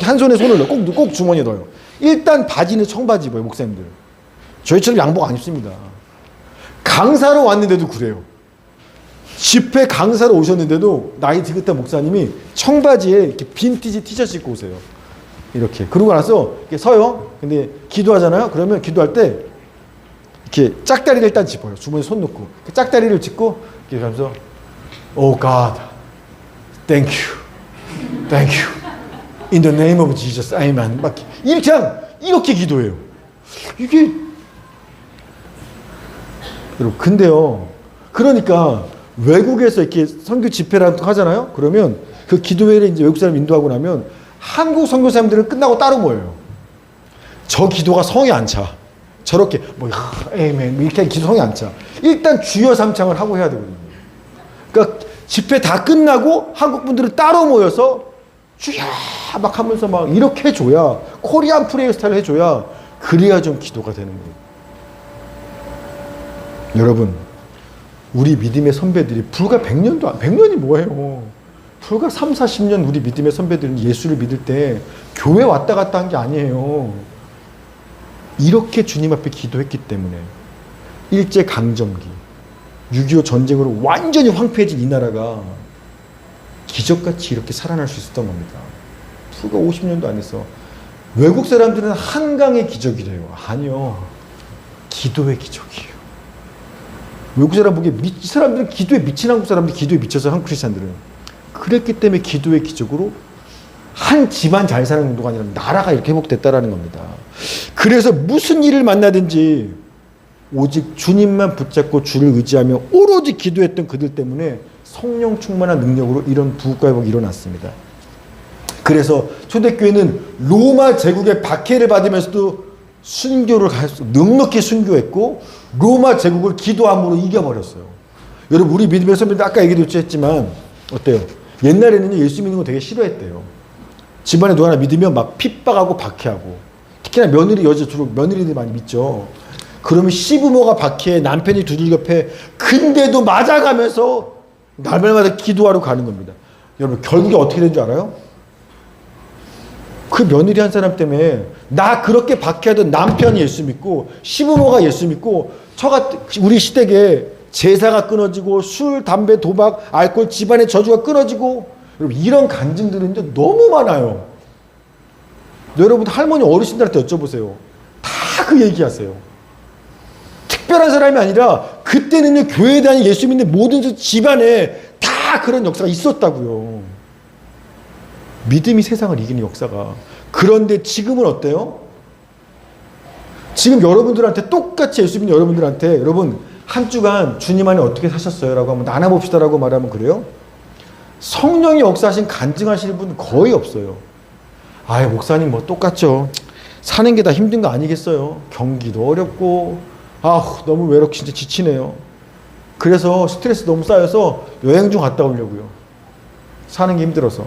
한 손에 손을 넣어 꼭 주머니에 넣어요. 일단 바지는 청바지 입어요. 목사님들 저희처럼 양복 안 입습니다. 강사로 왔는데도 그래요. 집회 강사로 오셨는데도 나이 지긋한 목사님이 청바지에 이렇게 빈티지 티셔츠 입고 오세요. 이렇게. 그러고 나서 이렇게 서요. 근데 기도하잖아요. 그러면 기도할 때 이렇게 짝다리를 일단 짚어요. 주머니에 손 넣고 짝다리를 짚고 이렇게 하면서 Oh God, thank you, thank you, in the name of Jesus, amen. 막 이렇게 기도해요. 이게 여러분 근데요. 그러니까 외국에서 이렇게 선교 집회라도 하잖아요. 그러면 그 기도회를 이제 외국 사람 인도하고 나면 한국 선교사님들은 끝나고 따로 모여요. 저 기도가 성에 안 차. 저렇게 에이멘 이렇게 기도 성에 안 차. 일단 주여 삼창을 하고 해야 되거든요. 그러니까 집회 다 끝나고 한국 분들은 따로 모여서 주여 막 하면서 막 이렇게 해줘야 코리안 프레이어 스타일을 해줘야 그래야 좀 기도가 되는 거예요. 여러분 우리 믿음의 선배들이 불과 100년이 뭐예요. 불과 3, 40년 우리 믿음의 선배들은 예수를 믿을 때 교회 왔다 갔다 한 게 아니에요. 이렇게 주님 앞에 기도했기 때문에 일제강점기 6.25 전쟁으로 완전히 황폐해진 이 나라가 기적같이 이렇게 살아날 수 있었던 겁니다. 불과 50년도 안 돼서. 외국 사람들은 한강의 기적이래요. 아니요. 기도의 기적이에요. 외국 사람 보기에 이 사람들은 기도에 미친 한국 사람들이 기도에 미쳐서 한국 크리스찬들은. 그랬기 때문에 기도의 기적으로 한 집안 잘 사는 정도가 아니라 나라가 이렇게 회복됐다라는 겁니다. 그래서 무슨 일을 만나든지 오직 주님만 붙잡고 주를 의지하며 오로지 기도했던 그들 때문에 성령 충만한 능력으로 이런 부흥과 회복이 일어났습니다. 그래서 초대교회는 로마 제국의 박해를 받으면서도 순교를 넉넉히 순교했고 로마 제국을 기도함으로 이겨버렸어요. 여러분 우리 믿음의 선배들 아까 얘기도 했지만 어때요? 옛날에는 예수 믿는 거 되게 싫어했대요. 집안에 누가 하나 믿으면 막 핍박하고 박해하고 특히나 며느리 여자 주로 며느리들이 많이 믿죠. 그러면 시부모가 박해 남편이 두들겨 패 근데도 맞아가면서 날마다 기도하러 가는 겁니다. 여러분 결국에 어떻게 된 줄 알아요? 그 며느리 한 사람 때문에 나 그렇게 박해하던 남편이 예수 믿고 시부모가 예수 믿고 우리 시댁에 제사가 끊어지고 술, 담배, 도박, 알코올, 집안의 저주가 끊어지고 여러분 이런 간증들은 이제 너무 많아요. 여러분 할머니 어르신들한테 여쭤보세요. 다 그 얘기하세요. 특별한 사람이 아니라 그때는 교회에 다니는 예수 믿는 모든 집안에 다 그런 역사가 있었다고요. 믿음이 세상을 이기는 역사가. 그런데 지금은 어때요? 지금 여러분들한테 똑같이 예수 믿는 여러분들한테 여러분 한 주간 주님 안에 어떻게 사셨어요? 라고 한번 나눠봅시다 라고 말하면 그래요? 성령이 역사하신 간증하시는 분 거의 없어요. 아이 목사님 뭐 똑같죠. 사는 게 다 힘든 거 아니겠어요? 경기도 어렵고 너무 외롭고 진짜 지치네요. 그래서 스트레스 너무 쌓여서 여행 좀 갔다 오려고요. 사는 게 힘들어서.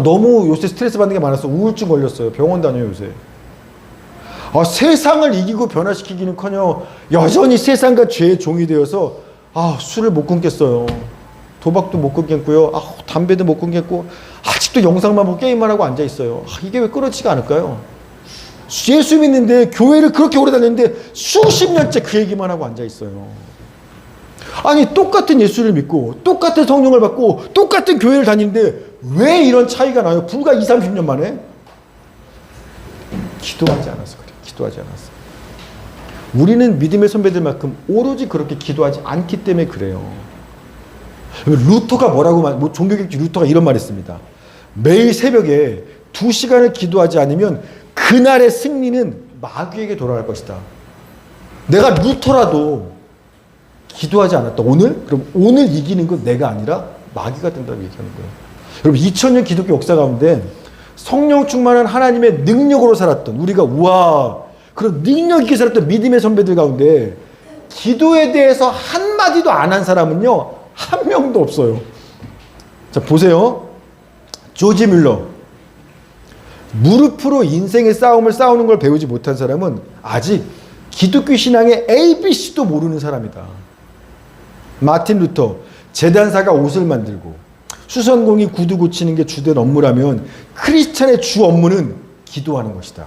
너무 요새 스트레스 받는 게 많아서 우울증 걸렸어요. 병원 다녀요 요새. 세상을 이기고 변화시키기는커녕 여전히 세상과 죄의 종이 되어서 술을 못 끊겠어요. 도박도 못 끊겠고요. 담배도 못 끊겠고 아직도 영상만 보고 게임만 하고 앉아 있어요. 이게 왜 끊어지지가 않을까요? 예수 믿는데 교회를 그렇게 오래 다녔는데 수십 년째 그 얘기만 하고 앉아 있어요. 아니 똑같은 예수를 믿고 똑같은 성령을 받고 똑같은 교회를 다니는데 왜 이런 차이가 나요? 불과 20, 30년 만에? 기도하지 않아서 그래요. 기도하지 않았어. 우리는 믿음의 선배들만큼 오로지 그렇게 기도하지 않기 때문에 그래요. 루터가 종교개혁주 루터가 이런 말 했습니다. 매일 새벽에 2시간을 기도하지 않으면 그날의 승리는 마귀에게 돌아갈 것이다. 내가 루터라도 기도하지 않았다. 그럼 오늘 이기는 건 내가 아니라 마귀가 된다고 얘기하는 거예요. 여러분 2000년 기독교 역사 가운데 성령 충만한 하나님의 능력으로 살았던 우리가 그런 능력 있게 살았던 믿음의 선배들 가운데 기도에 대해서 한마디도 안 한 사람은요 한 명도 없어요. 자 보세요. 조지 뮬러. 무릎으로 인생의 싸움을 싸우는 걸 배우지 못한 사람은 아직 기독교 신앙의 ABC도 모르는 사람이다. 마틴 루터. 제단사가 옷을 만들고 수선공이 구두 고치는 게 주된 업무라면 크리스찬의 주 업무는 기도하는 것이다.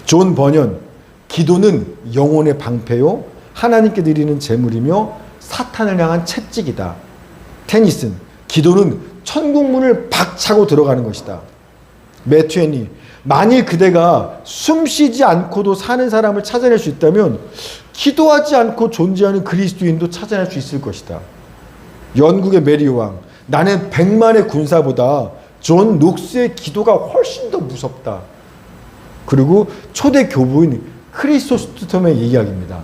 존 버년. 기도는 영혼의 방패요 하나님께 드리는 제물이며 사탄을 향한 채찍이다. 테니슨. 기도는 천국문을 박차고 들어가는 것이다. 매튜 헨리. 만일 그대가 숨쉬지 않고도 사는 사람을 찾아낼 수 있다면 기도하지 않고 존재하는 그리스도인도 찾아낼 수 있을 것이다. 영국의 메리 왕. 나는 100만의 군사보다 존 녹스의 기도가 훨씬 더 무섭다. 그리고 초대 교부인 크리소스톰의 이야기입니다.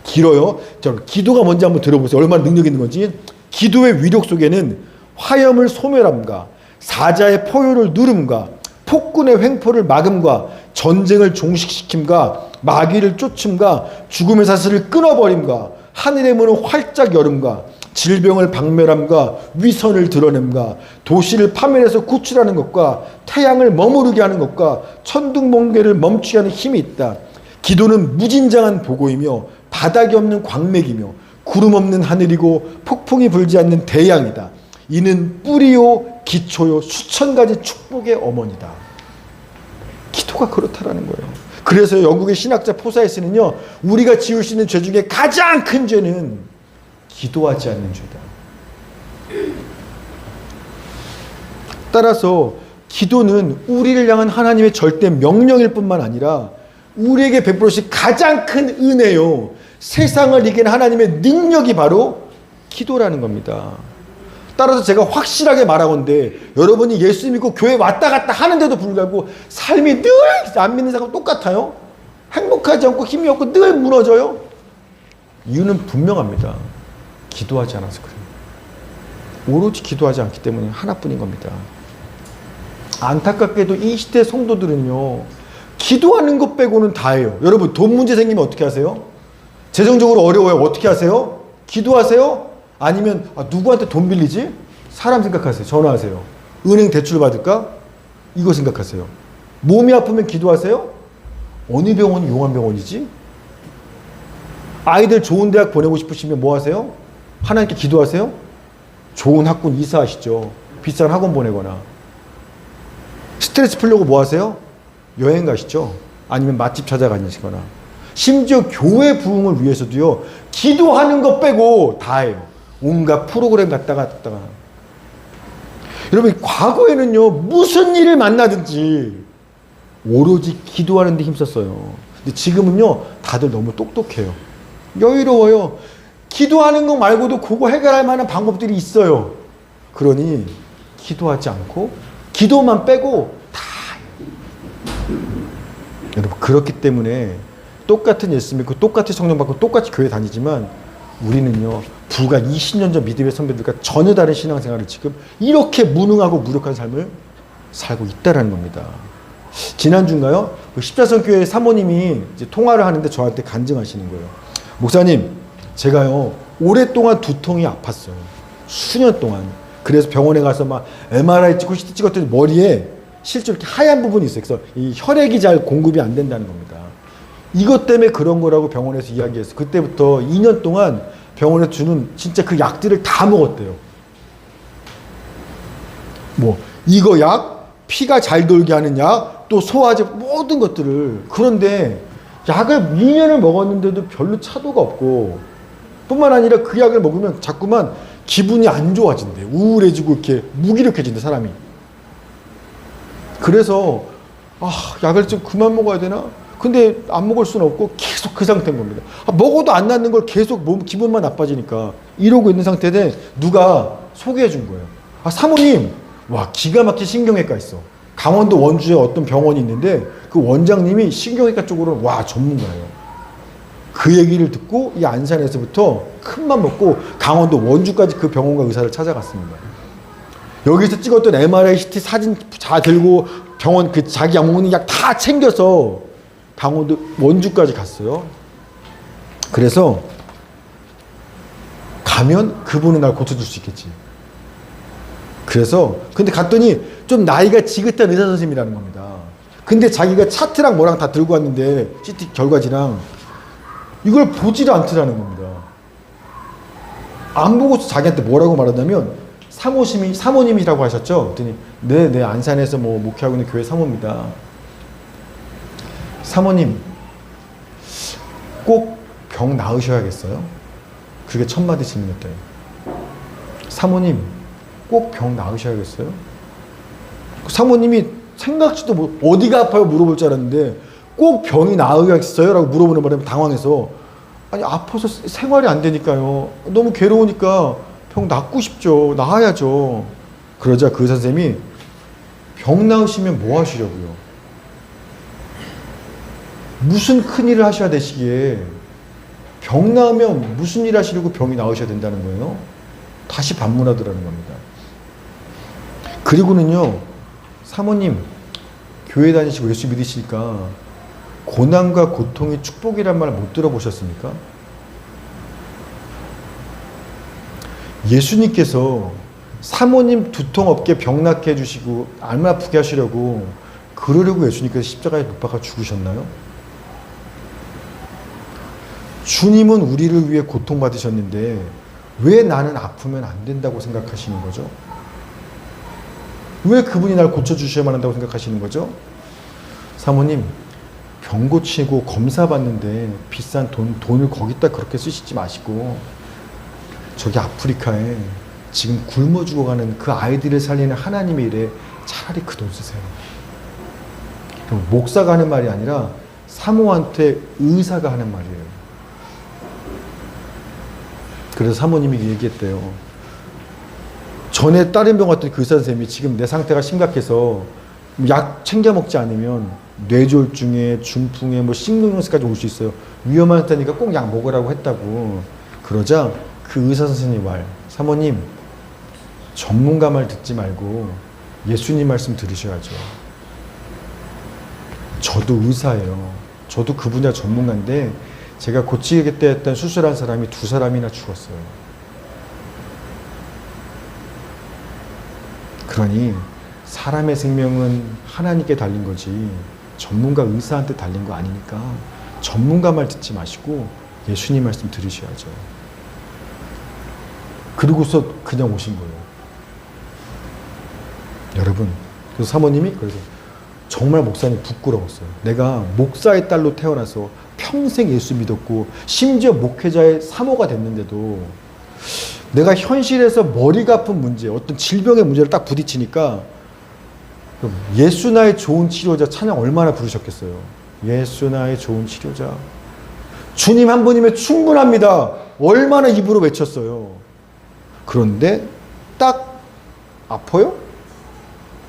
길어요. 자, 기도가 뭔지 한번 들어보세요. 얼마나 능력 있는 건지. 기도의 위력 속에는 화염을 소멸함과 사자의 포효를 누름과 폭군의 횡포를 막음과 전쟁을 종식시킴과 마귀를 쫓음과 죽음의 사슬을 끊어버림과 하늘의 문을 활짝 열음과 질병을 박멸함과 위선을 드러냄과 도시를 파멸해서 구출하는 것과 태양을 머무르게 하는 것과 천둥번개를 멈추게 하는 힘이 있다. 기도는 무진장한 보고이며 바닥이 없는 광맥이며 구름 없는 하늘이고 폭풍이 불지 않는 대양이다. 이는 뿌리요 기초요 수천 가지 축복의 어머니다. 기도가 그렇다라는 거예요. 그래서 영국의 신학자 포사에스는요, 우리가 지을 수 있는 죄 중에 가장 큰 죄는 기도하지 않는 죄다. 따라서 기도는 우리를 향한 하나님의 절대 명령일 뿐만 아니라 우리에게 베풀으신 가장 큰 은혜요. 세상을 이기는 하나님의 능력이 바로 기도라는 겁니다. 따라서 제가 확실하게 말하건대 여러분이 예수 믿고 교회 왔다 갔다 하는데도 불구하고 삶이 늘 안 믿는 사람 똑같아요. 행복하지 않고 힘이 없고 늘 무너져요. 이유는 분명합니다. 기도하지 않아서 그래요. 오로지 기도하지 않기 때문에 하나뿐인 겁니다. 안타깝게도 이 시대 성도들은요, 기도하는 것 빼고는 다 해요. 여러분 돈 문제 생기면 어떻게 하세요? 재정적으로 어려워요. 어떻게 하세요? 기도하세요? 아니면 누구한테 돈 빌리지? 사람 생각하세요. 전화하세요. 은행 대출 받을까? 이거 생각하세요. 몸이 아프면 기도하세요? 어느 병원이 용한 병원이지? 아이들 좋은 대학 보내고 싶으시면 뭐 하세요? 하나님께 기도하세요? 좋은 학군 이사하시죠. 비싼 학원 보내거나. 스트레스 풀려고 뭐 하세요? 여행 가시죠. 아니면 맛집 찾아가시거나. 심지어 교회 부흥을 위해서도요, 기도하는 것 빼고 다 해요. 온갖 프로그램 갔다가. 여러분, 과거에는요, 무슨 일을 만나든지 오로지 기도하는 데 힘썼어요. 근데 지금은요, 다들 너무 똑똑해요. 여유로워요. 기도하는 거 말고도 그거 해결할 만한 방법들이 있어요. 그러니 기도하지 않고 기도만 빼고 다 해요. 여러분, 그렇기 때문에 똑같은 예수 믿고 똑같이 성령 받고 똑같이 교회 다니지만 우리는요, 불과 20년 전 믿음의 선배들과 전혀 다른 신앙생활을 지금 이렇게 무능하고 무력한 삶을 살고 있다는 겁니다. 지난주인가요? 그 십자선교회 사모님이 이제 통화를 하는데 저한테 간증하시는 거예요. 목사님, 제가요, 오랫동안 두통이 아팠어요. 수년 동안. 그래서 병원에 가서 막 MRI 찍고 CT 찍었더니 머리에 실제로 이렇게 하얀 부분이 있어요. 그래서 이 혈액이 잘 공급이 안 된다는 겁니다. 이것 때문에 그런 거라고 병원에서 이야기했어요. 그때부터 2년 동안 병원에서 주는 진짜 그 약들을 다 먹었대요. 뭐 이거 약, 피가 잘 돌게 하는 약, 또 소화제, 모든 것들을. 그런데 약을 2년을 먹었는데도 별로 차도가 없고, 뿐만 아니라 그 약을 먹으면 자꾸만 기분이 안 좋아진대. 우울해지고 이렇게 무기력해진대, 사람이. 그래서 약을 좀 그만 먹어야 되나? 근데 안 먹을 수는 없고 계속 그 상태인 겁니다. 먹어도 안 낫는 걸 계속 기분만 나빠지니까 이러고 있는 상태인데 누가 소개해 준 거예요. 사모님, 와, 기가 막힌 신경외과 있어. 강원도 원주에 어떤 병원이 있는데 그 원장님이 신경외과 쪽으로 와, 전문가예요. 그 얘기를 듣고 이 안산에서부터 큰맘 먹고 강원도 원주까지 그 병원과 의사를 찾아갔습니다. 여기서 찍었던 MRI, CT 사진 다 들고 병원 그 자기 약 먹는 약 다 챙겨서 강원도 원주까지 갔어요. 그래서 가면 그분은 날 고쳐줄 수 있겠지. 그래서 근데 갔더니 좀 나이가 지긋한 의사 선생님이라는 겁니다. 근데 자기가 차트랑 뭐랑 다 들고 왔는데 CT 결과지랑 이걸 보지를 않더라는 겁니다. 안 보고서 자기한테 뭐라고 말하냐면 사모님이라고 하셨죠? 그랬더니 네, 안산에서 뭐 목회하고 있는 교회 사모입니다. 사모님, 꼭 병 나으셔야겠어요? 그게 첫 마디 질문이었대요. 사모님, 꼭 병 나으셔야겠어요? 사모님이 생각지도 못, 어디가 아파요? 물어볼 줄 알았는데 꼭 병이 나으겠어요? 라고 물어보는 바람에 당황해서 아니, 아파서 생활이 안 되니까요. 너무 괴로우니까 병 낫고 싶죠. 나아야죠. 그러자 그 선생님이 병 나으시면 뭐 하시려고요? 무슨 큰일을 하셔야 되시기에 병 나으면 무슨 일 하시려고 병이 나으셔야 된다는 거예요? 다시 반문하더라는 겁니다. 그리고는요, 사모님, 교회 다니시고 예수 믿으시니까 고난과 고통이 축복이란 말 못 들어보셨습니까? 예수님께서 사모님 두통 없게 병 낫게 해주시고 안 아프게 하시려고 그러려고 예수님께서 십자가에 못 박아 죽으셨나요? 주님은 우리를 위해 고통받으셨는데 왜 나는 아프면 안 된다고 생각하시는 거죠? 왜 그분이 날 고쳐주셔야만 한다고 생각하시는 거죠? 사모님, 병 고치고 검사 받는데 비싼 돈을 거기다 그렇게 쓰시지 마시고 저기 아프리카에 지금 굶어 죽어가는 그 아이들을 살리는 하나님의 일에 차라리 그 돈 쓰세요. 목사가 하는 말이 아니라 사모한테 의사가 하는 말이에요. 그래서 사모님이 얘기했대요. 전에 다른 병 갔던 그 의사 선생님이 지금 내 상태가 심각해서 약 챙겨 먹지 않으면 뇌졸중에 중풍에 뭐 심근경색까지 올 수 있어요. 위험한 상태니까 꼭 약 먹으라고 했다고. 그러자 그 의사 선생님 말, 사모님, 전문가 말 듣지 말고 예수님 말씀 들으셔야죠. 저도 의사예요. 저도 그 분야 전문가인데 제가 고치겠다 했던 수술한 사람이 2사람이나 죽었어요. 그러니 사람의 생명은 하나님께 달린 거지 전문가 의사한테 달린 거 아니니까 전문가 말 듣지 마시고 예수님 말씀 들으셔야죠. 그러고서 그냥 오신 거예요. 여러분, 그래서 사모님이 그래서 정말 목사님 부끄러웠어요. 내가 목사의 딸로 태어나서 평생 예수 믿었고 심지어 목회자의 사모가 됐는데도 내가 현실에서 머리가 아픈 문제, 어떤 질병의 문제를 딱 부딪히니까 예수 나의 좋은 치료자 찬양 얼마나 부르셨겠어요. 예수 나의 좋은 치료자. 주님 한 분이면 충분합니다. 얼마나 입으로 외쳤어요. 그런데 딱 아파요?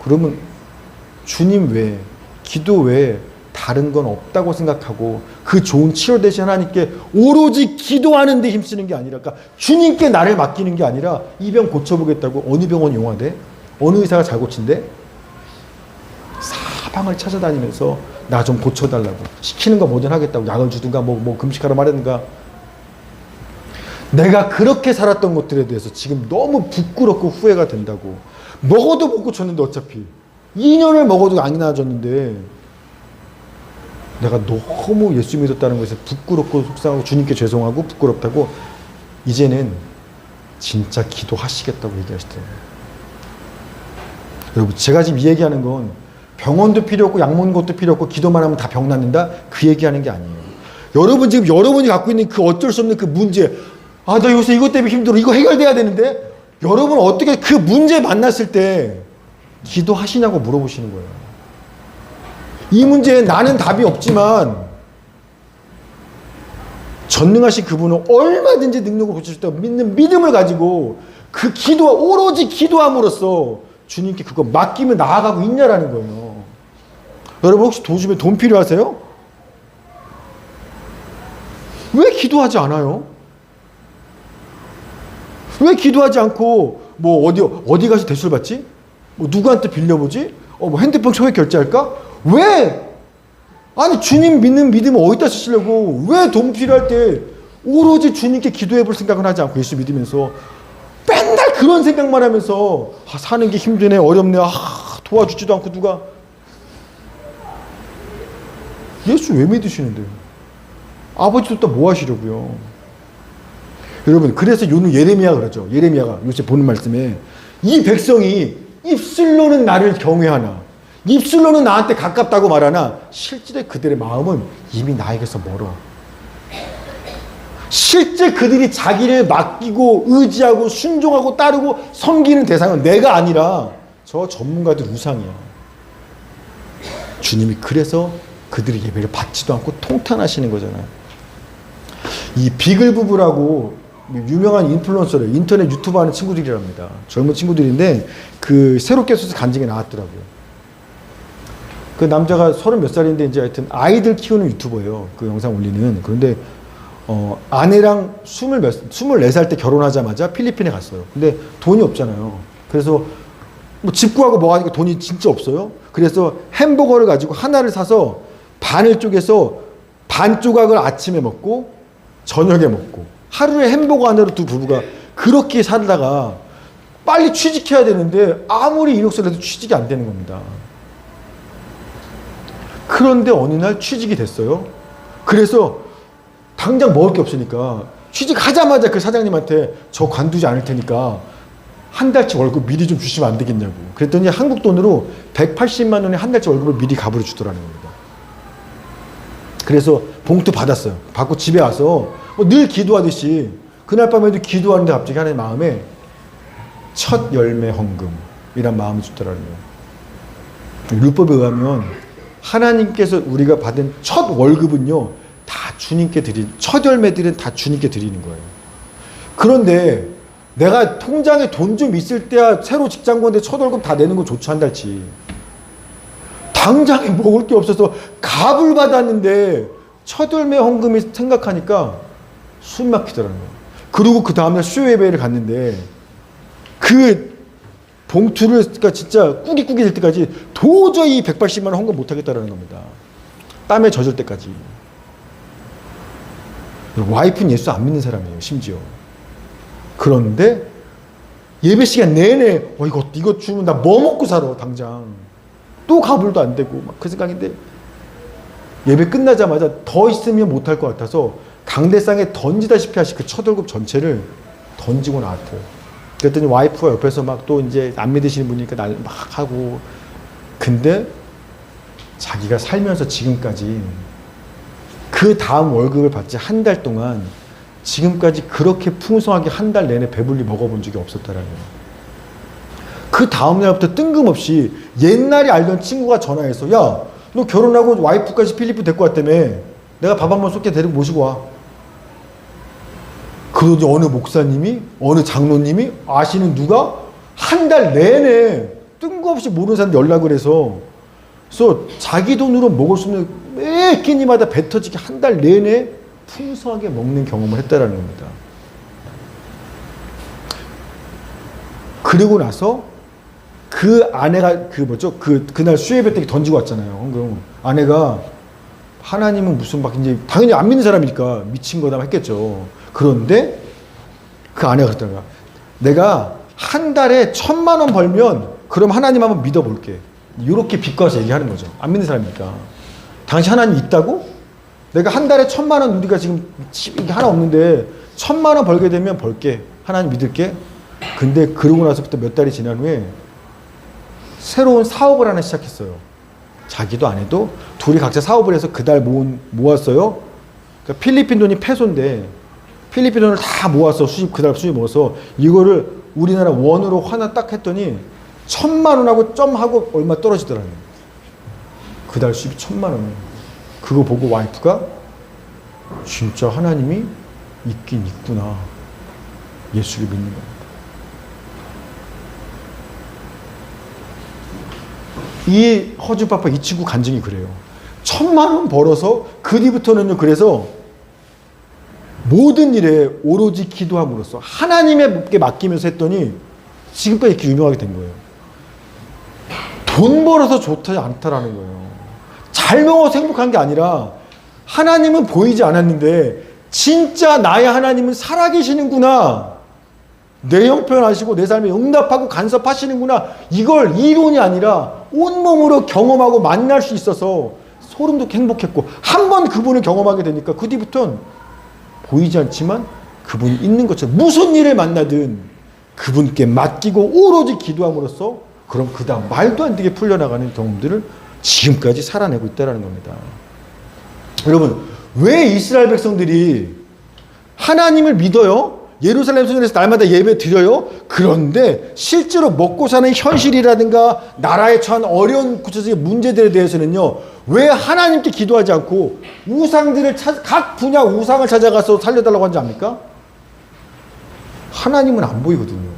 그러면 주님 외에, 기도 외에 다른 건 없다고 생각하고 그 좋은 치료 대신 하나님께 오로지 기도하는 데 힘쓰는 게 아니라, 그러니까 주님께 나를 맡기는 게 아니라 이 병 고쳐보겠다고 어느 병원 용하대? 어느 의사가 잘 고친대? 사방을 찾아다니면서 나 좀 고쳐달라고 시키는 거 뭐든 하겠다고 약을 주든가 뭐 금식하라 말하든가. 내가 그렇게 살았던 것들에 대해서 지금 너무 부끄럽고 후회가 된다고. 먹어도 못 고쳤는데 어차피 2년을 먹어도 안 나아졌는데 내가 너무 예수 믿었다는 것에 부끄럽고 속상하고 주님께 죄송하고 부끄럽다고 이제는 진짜 기도하시겠다고 얘기하시더라고요. 여러분, 제가 지금 이 얘기하는 건 병원도 필요 없고 약 먹는 것도 필요 없고 기도만 하면 다 병 낫는다? 그 얘기하는 게 아니에요. 여러분 지금 여러분이 갖고 있는 그 어쩔 수 없는 그 문제, 아, 나 요새 이것 때문에 힘들어, 이거 해결돼야 되는데, 여러분 어떻게 그 문제 만났을 때 기도하시냐고 물어보시는 거예요. 이 문제에 나는 답이 없지만 전능하신 그분은 얼마든지 능력을 고칠 수 있다고 믿는 믿음을 가지고 그 기도와 오로지 기도함으로써 주님께 그거 맡기면 나아가고 있냐라는 거예요. 여러분 혹시 요즘에 돈 필요하세요? 왜 기도하지 않아요? 왜 기도하지 않고 뭐 어디 가서 대출 받지? 뭐 누구한테 빌려보지? 뭐 핸드폰 소액 결제할까? 왜? 아니 주님 믿는 믿음을 어디다 쓰시려고? 왜 돈 필요할 때 오로지 주님께 기도해 볼 생각은 하지 않고 예수 믿으면서 맨날 그런 생각만 하면서 사는 게 힘드네 어렵네 도와주지도 않고 누가 예수 왜 믿으시는데요? 아버지도 또 뭐 하시려고요? 여러분 그래서 요는 예레미야가 그러죠. 예레미야가 요새 보는 말씀에 이 백성이 입술로는 나를 경외하나 입술로는 나한테 가깝다고 말하나 실제 그들의 마음은 이미 나에게서 멀어. 실제 그들이 자기를 맡기고 의지하고 순종하고 따르고 섬기는 대상은 내가 아니라 저 전문가들 우상이야. 주님이 그래서 그들의 예배를 받지도 않고 통탄하시는 거잖아요. 이 비글 부부라고 유명한 인플루언서를 인터넷 유튜브 하는 친구들이랍니다. 젊은 친구들인데 그 새롭게 써서 간증에 나왔더라고요. 그 남자가 30몇 살인데 이제 하여튼 아이들 키우는 유튜버예요. 그 영상 올리는. 그런데 아내랑 24살 때 결혼하자마자 필리핀에 갔어요. 근데 돈이 없잖아요. 그래서 뭐 집 구하고 뭐 하니까 돈이 진짜 없어요. 그래서 햄버거를 가지고 하나를 사서 반을 쪼개서 반 조각을 아침에 먹고 저녁에 먹고 하루에 햄버거 하나로 두 부부가 그렇게 살다가 빨리 취직해야 되는데 아무리 이력서를 해도 취직이 안 되는 겁니다. 그런데 어느 날 취직이 됐어요. 그래서 당장 먹을 게 없으니까 취직하자마자 그 사장님한테 저 관두지 않을 테니까 한 달치 월급 미리 좀 주시면 안 되겠냐고. 그랬더니 한국 돈으로 180만 원에 한 달치 월급을 미리 갚으러 주더라는 겁니다. 그래서 봉투 받았어요. 받고 집에 와서 늘 기도하듯이 그날 밤에도 기도하는데 갑자기 하나님 마음에 첫 열매 헌금이란 마음이 주더라는 거예요. 율법에 의하면 하나님께서 우리가 받은 첫 월급은요 다 주님께 첫 열매들은 다 주님께 드리는 거예요. 그런데 내가 통장에 돈 좀 있을 때야 새로 직장 구한데 첫 월급 다 내는 거 좋죠. 한 달치. 당장에 먹을 게 없어서 갑을 받았는데 첫 열매 헌금이 생각하니까 숨 막히더라는 거예요. 그리고 그 다음날 수요 예배를 갔는데 그 봉투를 그러니까 진짜 꾸깃꾸깃 될 때까지 도저히 180만 원 헌금 못 하겠다라는 겁니다. 땀에 젖을 때까지. 와이프는 예수 안 믿는 사람이에요. 심지어. 그런데 예배 시간 내내 이거 주면 나 뭐 먹고 살아 당장. 또 가불도 안 되고 막 그 생각인데 예배 끝나자마자 더 있으면 못할 것 같아서 강대상에 던지다시피 하시 그 첫 월급 전체를 던지고 나왔대요. 그랬더니 와이프가 옆에서 막 또 이제 안 믿으시는 분이니까 날 막 하고 근데 자기가 살면서 지금까지 그 다음 월급을 받지 한 달 동안 지금까지 그렇게 풍성하게 한 달 내내 배불리 먹어본 적이 없었다라는 거예요. 그 다음 날부터 뜬금없이 옛날에 알던 친구가 전화해서 야, 너 결혼하고 와이프까지 필리핀 데리고 왔다며 내가 밥 한번 쏠게 데리고 모시고 와. 그러더니 어느 목사님이 어느 장로님이 아시는 누가 한 달 내내 뜬금없이 모르는 사람 연락을 해서 그래서 자기 돈으로 먹을 수 없는 매 끼니마다 배 터지게 한 달 내내 풍성하게 먹는 경험을 했다라는 겁니다. 그리고 나서 그 아내가 그날 수예배 때 던지고 왔잖아요. 그럼 아내가 하나님은 무슨 막 이제 당연히 안 믿는 사람이니까 미친 거다 했겠죠. 그런데 그 아내가 그랬다가 내가 한 달에 1,000만 원 벌면 그럼 하나님 한번 믿어볼게. 이렇게 비꼬아서 얘기하는 거죠. 안 믿는 사람이니까. 당신 하나님 있다고? 내가 한 달에 1,000만 원 우리가 지금 이게 하나 없는데 1,000만 원 벌게 되면 벌게. 하나님 믿을게. 근데 그러고 나서부터 몇 달이 지난 후에 새로운 사업을 하나 시작했어요. 자기도 아내도 둘이 각자 사업을 해서 그달 모았어요. 그러니까 필리핀 돈이 페소인데 필리핀 돈을 다 모아서 그달 수입 모아서 이거를 우리나라 원으로 환화 딱 했더니 1,000만 원하고 점하고 얼마 떨어지더라고요. 그달 수입이 1,000만 원. 그거 보고 와이프가 진짜 하나님이 있긴 있구나. 예수를 믿는 겁니다. 이 허준파파 이 친구 간증이 그래요. 1,000만 원 벌어서 그 뒤부터는요. 그래서 모든 일에 오로지 기도함으로써 하나님께 맡기면서 했더니 지금까지 이렇게 유명하게 된 거예요. 돈 벌어서 좋지 않다라는 거예요. 잘 먹어서 행복한 게 아니라 하나님은 보이지 않았는데 진짜 나의 하나님은 살아계시는구나. 내 형편하시고 내 삶에 응답하고 간섭하시는구나. 이걸 이론이 아니라 온몸으로 경험하고 만날 수 있어서 소름 돋게 행복했고 한 번 그분을 경험하게 되니까 그 뒤부터는 보이지 않지만 그분이 있는 것처럼 무슨 일을 만나든 그분께 맡기고 오로지 기도함으로써 그럼 그 다음 말도 안 되게 풀려나가는 경험들을 지금까지 살아내고 있다는 겁니다. 여러분, 왜 이스라엘 백성들이 하나님을 믿어요? 예루살렘 성전에서 날마다 예배 드려요? 그런데 실제로 먹고 사는 현실이라든가 나라에 처한 어려운 구체적인 문제들에 대해서는요, 왜 하나님께 기도하지 않고 우상들을 각 분야 우상을 찾아가서 살려달라고 하는지 압니까? 하나님은 안 보이거든요.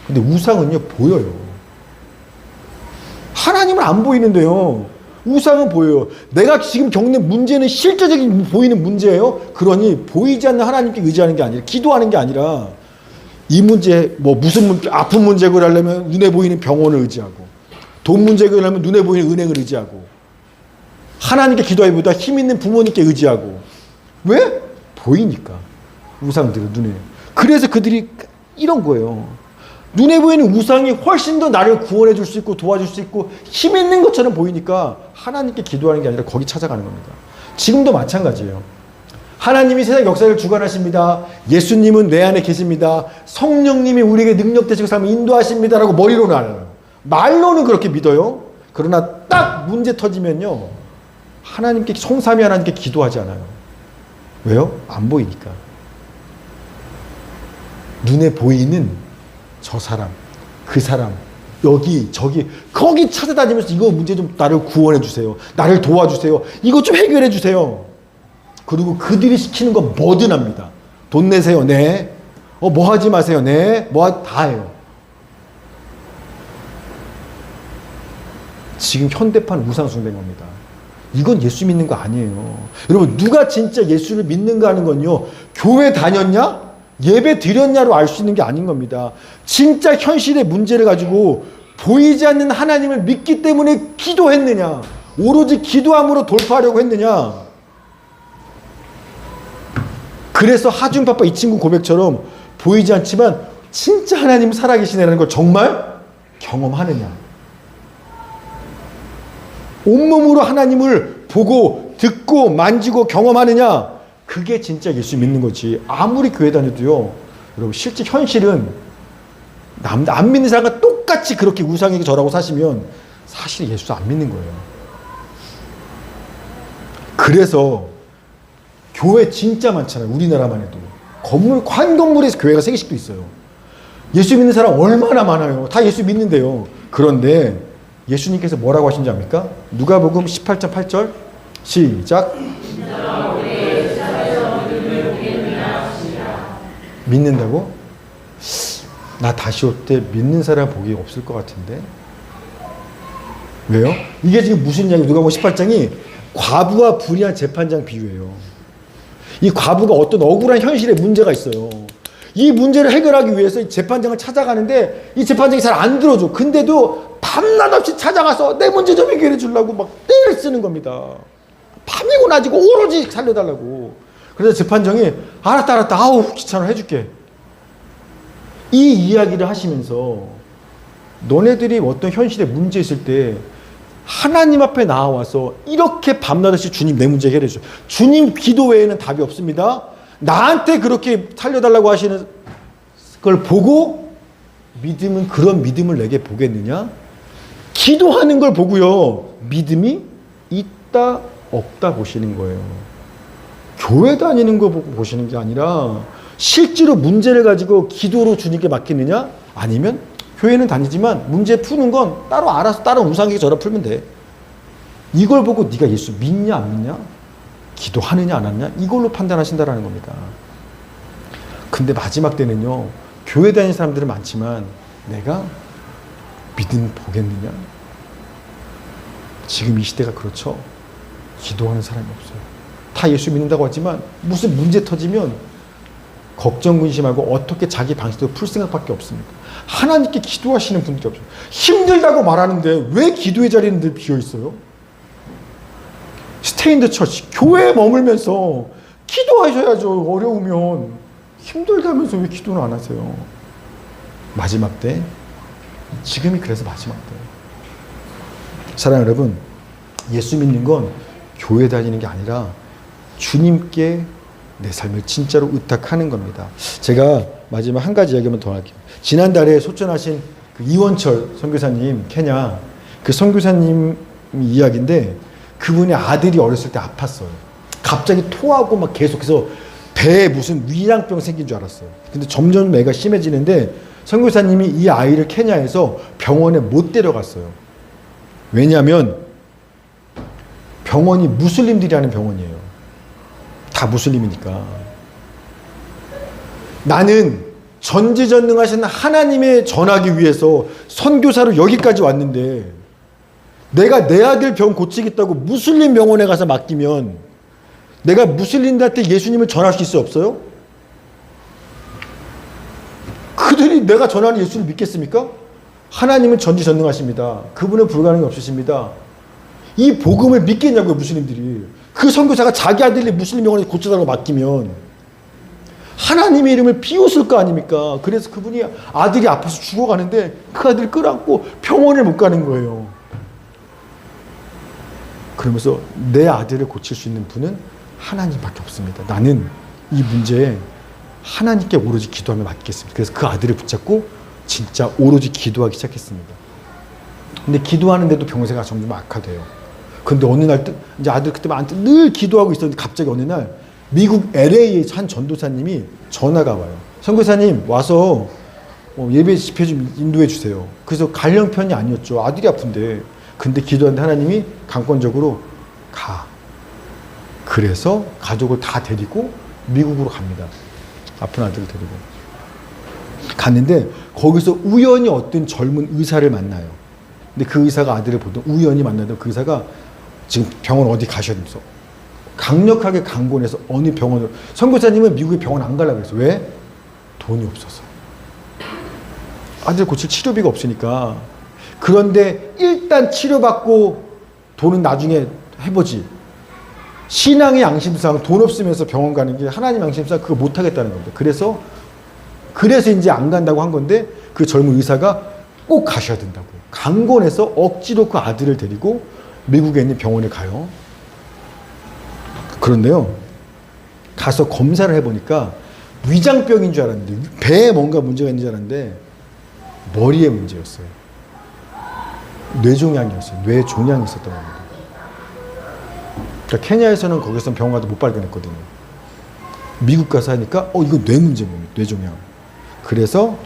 근데 우상은요, 보여요. 하나님은 안 보이는데요. 우상은 보여요. 내가 지금 겪는 문제는 실제적인 보이는 문제예요. 그러니 보이지 않는 하나님께 의지하는 게 아니라 기도하는 게 아니라 이 문제 뭐 무슨 문제, 아픈 문제 해결하려면 눈에 보이는 병원을 의지하고 돈 문제 해결하려면 눈에 보이는 은행을 의지하고 하나님께 기도하기보다 힘 있는 부모님께 의지하고 왜? 보이니까 우상들은 눈에. 그래서 그들이 이런 거예요. 눈에 보이는 우상이 훨씬 더 나를 구원해 줄 수 있고 도와줄 수 있고 힘 있는 것처럼 보이니까 하나님께 기도하는 게 아니라 거기 찾아가는 겁니다. 지금도 마찬가지예요. 하나님이 세상 역사를 주관하십니다. 예수님은 내 안에 계십니다. 성령님이 우리에게 능력 되시고 삶을 인도하십니다라고 머리로는 알아요. 말로는 그렇게 믿어요. 그러나 딱 문제 터지면요. 하나님께 성삼위 하나님께 기도하지 않아요. 왜요? 안 보이니까. 눈에 보이는 저 사람, 그 사람, 여기, 저기, 거기 찾아다니면서 이거 문제 좀 나를 구원해 주세요. 나를 도와주세요. 이거 좀 해결해 주세요. 그리고 그들이 시키는 건 뭐든 합니다. 돈 내세요. 네. 뭐 하지 마세요. 네. 다 해요. 지금 현대판 우상숭배인 겁니다. 이건 예수 믿는 거 아니에요. 여러분, 누가 진짜 예수를 믿는가 하는 건요, 교회 다녔냐? 예배 드렸냐로 알 수 있는 게 아닌 겁니다. 진짜 현실의 문제를 가지고 보이지 않는 하나님을 믿기 때문에 기도했느냐, 오로지 기도함으로 돌파하려고 했느냐. 그래서 하준파파 이 친구 고백처럼 보이지 않지만 진짜 하나님 살아계시다는 걸 정말 경험하느냐. 온몸으로 하나님을 보고 듣고 만지고 경험하느냐. 그게 진짜 예수 믿는 거지. 아무리 교회 다녀도요, 여러분, 실제 현실은 안 믿는 사람과 똑같이 그렇게 우상에게 절하고 사시면 사실 예수 안 믿는 거예요. 그래서 교회 진짜 많잖아요. 우리나라만 해도. 한 건물에서 교회가 3개씩도 있어요. 예수 믿는 사람 얼마나 많아요. 다 예수 믿는데요. 그런데 예수님께서 뭐라고 하신지 압니까? 누가복음 18장 8절 시작. 믿는다고? 나 다시 올 때 믿는 사람 보기 없을 것 같은데. 왜요? 이게 지금 무슨 이야기? 누가복음 18장이 과부와 불의한 재판장 비유예요. 이 과부가 어떤 억울한 현실에 문제가 있어요. 이 문제를 해결하기 위해서 재판장을 찾아가는데 이 재판장이 잘 안 들어줘. 근데도 밤낮 없이 찾아가서 내 문제 좀 해결해 주려고 막 떼를 쓰는 겁니다. 밤이고 낮이고 오로지 살려달라고. 그래서 재판장이 알았다 아우 귀찮아 해줄게. 이 이야기를 하시면서 너네들이 어떤 현실에 문제 있을 때 하나님 앞에 나와서 이렇게 밤낮없이 주님 내 문제 해결해 줘. 주님 기도 외에는 답이 없습니다. 나한테 그렇게 살려달라고 하시는 걸 보고 믿음은 그런 믿음을 내게 보겠느냐? 기도하는 걸 보고요. 믿음이 있다 없다 보시는 거예요. 교회 다니는 거 보고 보시는 게 아니라 실제로 문제를 가지고 기도로 주님께 맡기느냐? 아니면 교회는 다니지만 문제 푸는 건 따로 알아서 다른 우상에게 전화 풀면 돼. 이걸 보고 네가 예수 믿냐 안 믿냐? 기도하느냐 안 하느냐? 이걸로 판단하신다라는 겁니다. 근데 마지막 때는요. 교회 다니는 사람들은 많지만 내가 믿음 보겠느냐? 지금 이 시대가 그렇죠. 기도하는 사람이 없어요. 다 예수 믿는다고 하지만 무슨 문제 터지면 걱정 근심하고 어떻게 자기 방식대로 풀 생각밖에 없습니다. 하나님께 기도하시는 분들이 없어요. 힘들다고 말하는데 왜 기도의 자리는 늘 비어 있어요? 스테이 인 더 처치, 교회에 머물면서 기도하셔야죠. 어려우면. 힘들다면서 왜 기도는 안 하세요? 마지막 때, 지금이 그래서 마지막 때. 사랑하는 여러분, 예수 믿는 건 교회 다니는 게 아니라 주님께 내 삶을 진짜로 의탁하는 겁니다. 제가 마지막 한 가지 이야기만 더 할게요. 지난달에 소천하신 그 이원철 선교사님, 케냐, 그 선교사님 이야기인데 그분의 아들이 어렸을 때 아팠어요. 갑자기 토하고 막 계속해서 배에 무슨 위장병 생긴 줄 알았어요. 근데 점점 애가 심해지는데 선교사님이 이 아이를 케냐에서 병원에 못 데려갔어요. 왜냐하면 병원이 무슬림들이 하는 병원이에요. 다 무슬림이니까. 나는 전지전능하신 하나님의 전하기 위해서 선교사로 여기까지 왔는데 내가 내 아들 병 고치겠다고 무슬림 병원에 가서 맡기면 내가 무슬림들한테 예수님을 전할 수 있어요? 없어요? 그들이 내가 전하는 예수를 믿겠습니까? 하나님은 전지전능하십니다. 그분은 불가능이 없으십니다. 이 복음을 믿겠냐고요, 무슬림들이. 그 선교사가 자기 아들이 무슬림 병원에 고쳐달라고 맡기면 하나님의 이름을 비웃을 거 아닙니까? 그래서 그분이 아들이 아파서 죽어가는데 그 아들을 끌어안고 병원을 못 가는 거예요. 그러면서 내 아들을 고칠 수 있는 분은 하나님밖에 없습니다. 나는 이 문제에 하나님께 오로지 기도하며 맡기겠습니다. 그래서 그 아들을 붙잡고 진짜 오로지 기도하기 시작했습니다. 근데 기도하는데도 병세가 점점 악화돼요. 근데 어느 날 이제 아들 그때만 늘 기도하고 있었는데 갑자기 어느 날 미국 LA의 한 전도사님이 전화가 와요. 선교사님 와서 예배 집회 좀 인도해 주세요. 그래서 갈 형편이 아니었죠. 아들이 아픈데. 근데 기도하는데 하나님이 강권적으로 가. 그래서 가족을 다 데리고 미국으로 갑니다. 아픈 아들을 데리고. 갔는데 거기서 우연히 어떤 젊은 의사를 만나요. 근데 그 의사가 아들을 보던 우연히 만나던 그 의사가 지금 병원 어디 가셔야 되면서 강력하게 강권해서 어느 병원으로. 선교사님은 미국에 병원 안 가려고 했어요. 왜? 돈이 없어서. 아들 고칠 치료비가 없으니까. 그런데 일단 치료받고 돈은 나중에 해보지. 신앙의 양심상 돈 없으면서 병원 가는 게 하나님 양심상 그거 못하겠다는 겁니다. 그래서 이제 안 간다고 한 건데 그 젊은 의사가 꼭 가셔야 된다고. 강권해서 억지로 그 아들을 데리고 미국에 있는 병원에 가요. 그런데요. 가서 검사를 해보니까 위장병인 줄 알았는데 배에 뭔가 문제가 있는 줄 알았는데 머리에 문제였어요. 뇌종양이었어요. 뇌종양이 있었던 겁니다. 그러니까 케냐에서는 거기서 병원 가도 못 발견했거든요. 미국 가서 하니까 이거 뇌 문제입니다. 뇌종양. 그래서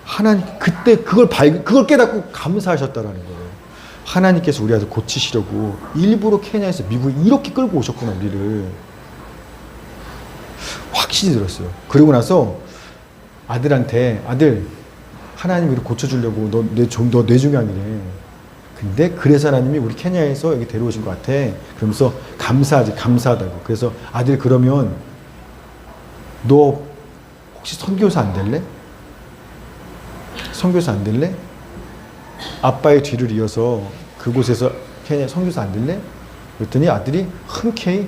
하나님 그때 그걸 깨닫고 감사하셨다라는 거예요. 하나님께서 우리 아들 고치시려고 일부러 케냐에서 미국에 이렇게 끌고 오셨구나 우리를. 확신이 들었어요. 그러고 나서 아들한테 아들 하나님이 우리 고쳐주려고 너 뇌종양이래. 근데 그래서 하나님이 우리 케냐에서 여기 데려오신 것 같아. 그러면서 감사하다고. 그래서 아들 그러면 너 혹시 선교사 안 될래? 선교사 안 될래? 아빠의 뒤를 이어서 그곳에서 케냐 선교사 안 될래? 그랬더니 아들이 흔쾌히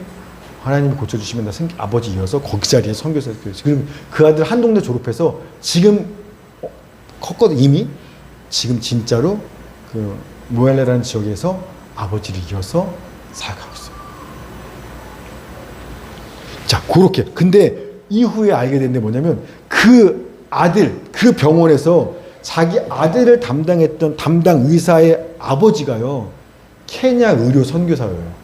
하나님이 고쳐주시면 나 아버지 이어서 거기 자리에 선교사 되었지. 그럼 그 아들 한 동네 졸업해서 지금 컸거든 이미. 지금 진짜로 그 모엘레라는 지역에서 아버지를 이어서 살아가고 있어요. 자, 그렇게. 근데 이후에 알게 된 게 뭐냐면 그 아들, 그 병원에서 자기 아들을 담당했던 담당 의사의 아버지가요, 케냐 의료 선교사예요.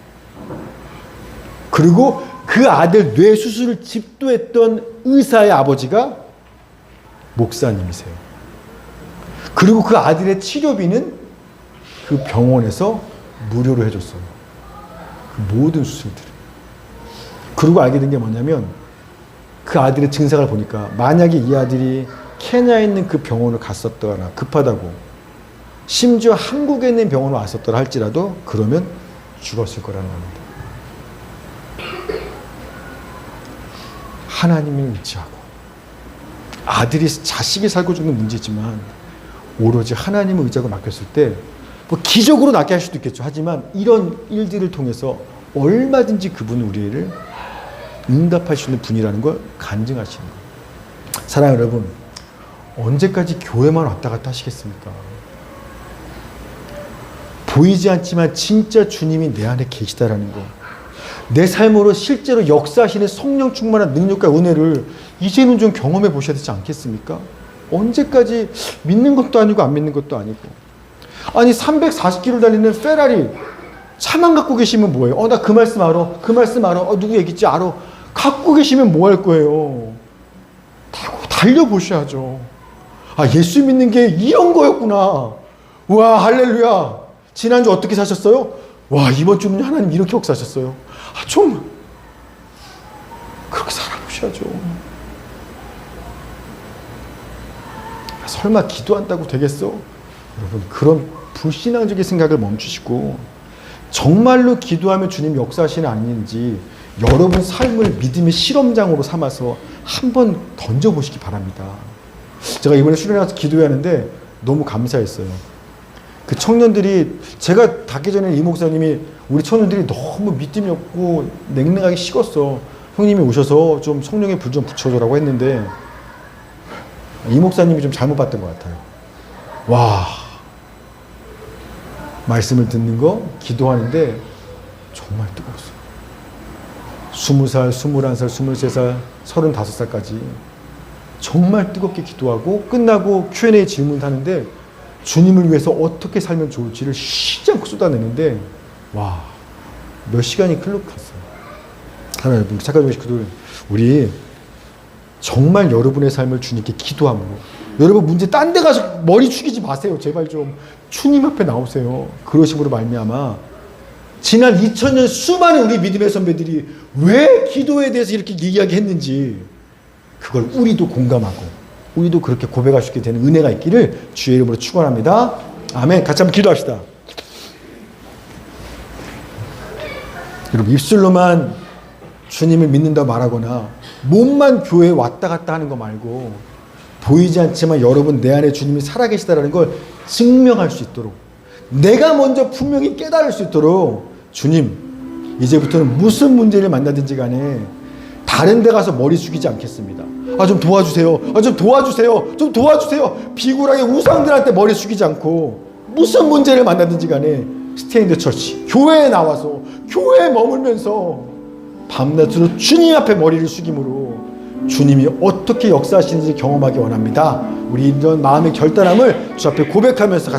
그리고 그 아들 뇌 수술을 집도했던 의사의 아버지가 목사님이세요. 그리고 그 아들의 치료비는 그 병원에서 무료로 해줬어요. 그 모든 수술들을. 그리고 알게 된 게 뭐냐면 그 아들의 증상을 보니까 만약에 이 아들이 케냐에 있는 그 병원을 갔었더라, 급하다고, 심지어 한국에 있는 병원을 왔었더라 할지라도 그러면 죽었을 거라는 겁니다. 하나님을 의지하고, 아들이 자식이 살고 죽는 문제지만 오로지 하나님을 의지하고 맡겼을 때 뭐 기적으로 낫게 할 수도 있겠죠. 하지만 이런 일들을 통해서 얼마든지 그분은 우리를 응답할 수 있는 분이라는 걸 간증하시는 거예요. 사랑하는 여러분, 언제까지 교회만 왔다 갔다 하시겠습니까? 보이지 않지만 진짜 주님이 내 안에 계시다라는 거, 내 삶으로 실제로 역사하시는 성령 충만한 능력과 은혜를 이제는 좀 경험해 보셔야 되지 않겠습니까? 언제까지 믿는 것도 아니고 안 믿는 것도 아니고. 아니 340km 달리는 페라리 차만 갖고 계시면 뭐예요? 나 그 말씀 알아. 그 말씀 알아. 누구 얘기지 알아. 갖고 계시면 뭐 할 거예요? 타고 달려보셔야죠. 예수 믿는 게 이런 거였구나. 와, 할렐루야. 지난주 어떻게 사셨어요? 와, 이번 주는 하나님 이렇게 역사하셨어요. 좀 그렇게 살아보셔야죠. 설마 기도한다고 되겠어? 여러분, 그런 불신앙적인 생각을 멈추시고 정말로 기도하면 주님 역사하시는 아닌지 여러분 삶을 믿음의 실험장으로 삼아서 한번 던져보시기 바랍니다. 제가 이번에 수련회 가서 기도하는데 너무 감사했어요. 그 청년들이, 제가 닿기 전에 이 목사님이 우리 청년들이 너무 믿음이 없고 냉랭하게 식었어. 형님이 오셔서 좀 성령의 불 좀 붙여줘라고 했는데 이 목사님이 좀 잘못 봤던 것 같아요. 와, 말씀을 듣는 거, 기도하는데 정말 뜨거웠어요. 20살, 21살, 23살, 35살까지 정말 뜨겁게 기도하고 끝나고 Q&A 질문하는데 주님을 위해서 어떻게 살면 좋을지를 쉬지 않고 쏟아내는데 와, 몇 시간이 흘러 갔어요. 하나님, 착한 식구들, 우리 정말 여러분의 삶을 주님께 기도함으로, 여러분 문제 딴 데 가서 머리 숙이지 마세요. 제발 좀 주님 앞에 나오세요. 그러심으로 말미암아 지난 2000년 수많은 우리 믿음의 선배들이 왜 기도에 대해서 이렇게 이야기했는지 그걸 우리도 공감하고 우리도 그렇게 고백할 수 있게 되는 은혜가 있기를 주의 이름으로 축원합니다. 아멘. 같이 한번 기도합시다. 여러분, 입술로만 주님을 믿는다 말하거나 몸만 교회에 왔다 갔다 하는 거 말고 보이지 않지만 여러분 내 안에 주님이 살아계시다라는 걸 증명할 수 있도록, 내가 먼저 분명히 깨달을 수 있도록, 주님 이제부터는 무슨 문제를 만나든지 간에 다른 데 가서 머리 숙이지 않겠습니다. 좀 도와주세요. 좀 도와주세요. 좀 도와주세요. 비굴하게 우상들한테 머리 숙이지 않고 무슨 문제를 만나든지 간에 스테이 인 더 처치, 교회에 나와서 교회에 머물면서 밤낮으로 주님 앞에 머리를 숙임으로 주님이 어떻게 역사하시는지 경험하기 원합니다. 우리 이런 마음의 결단함을 주 앞에 고백하면서 같이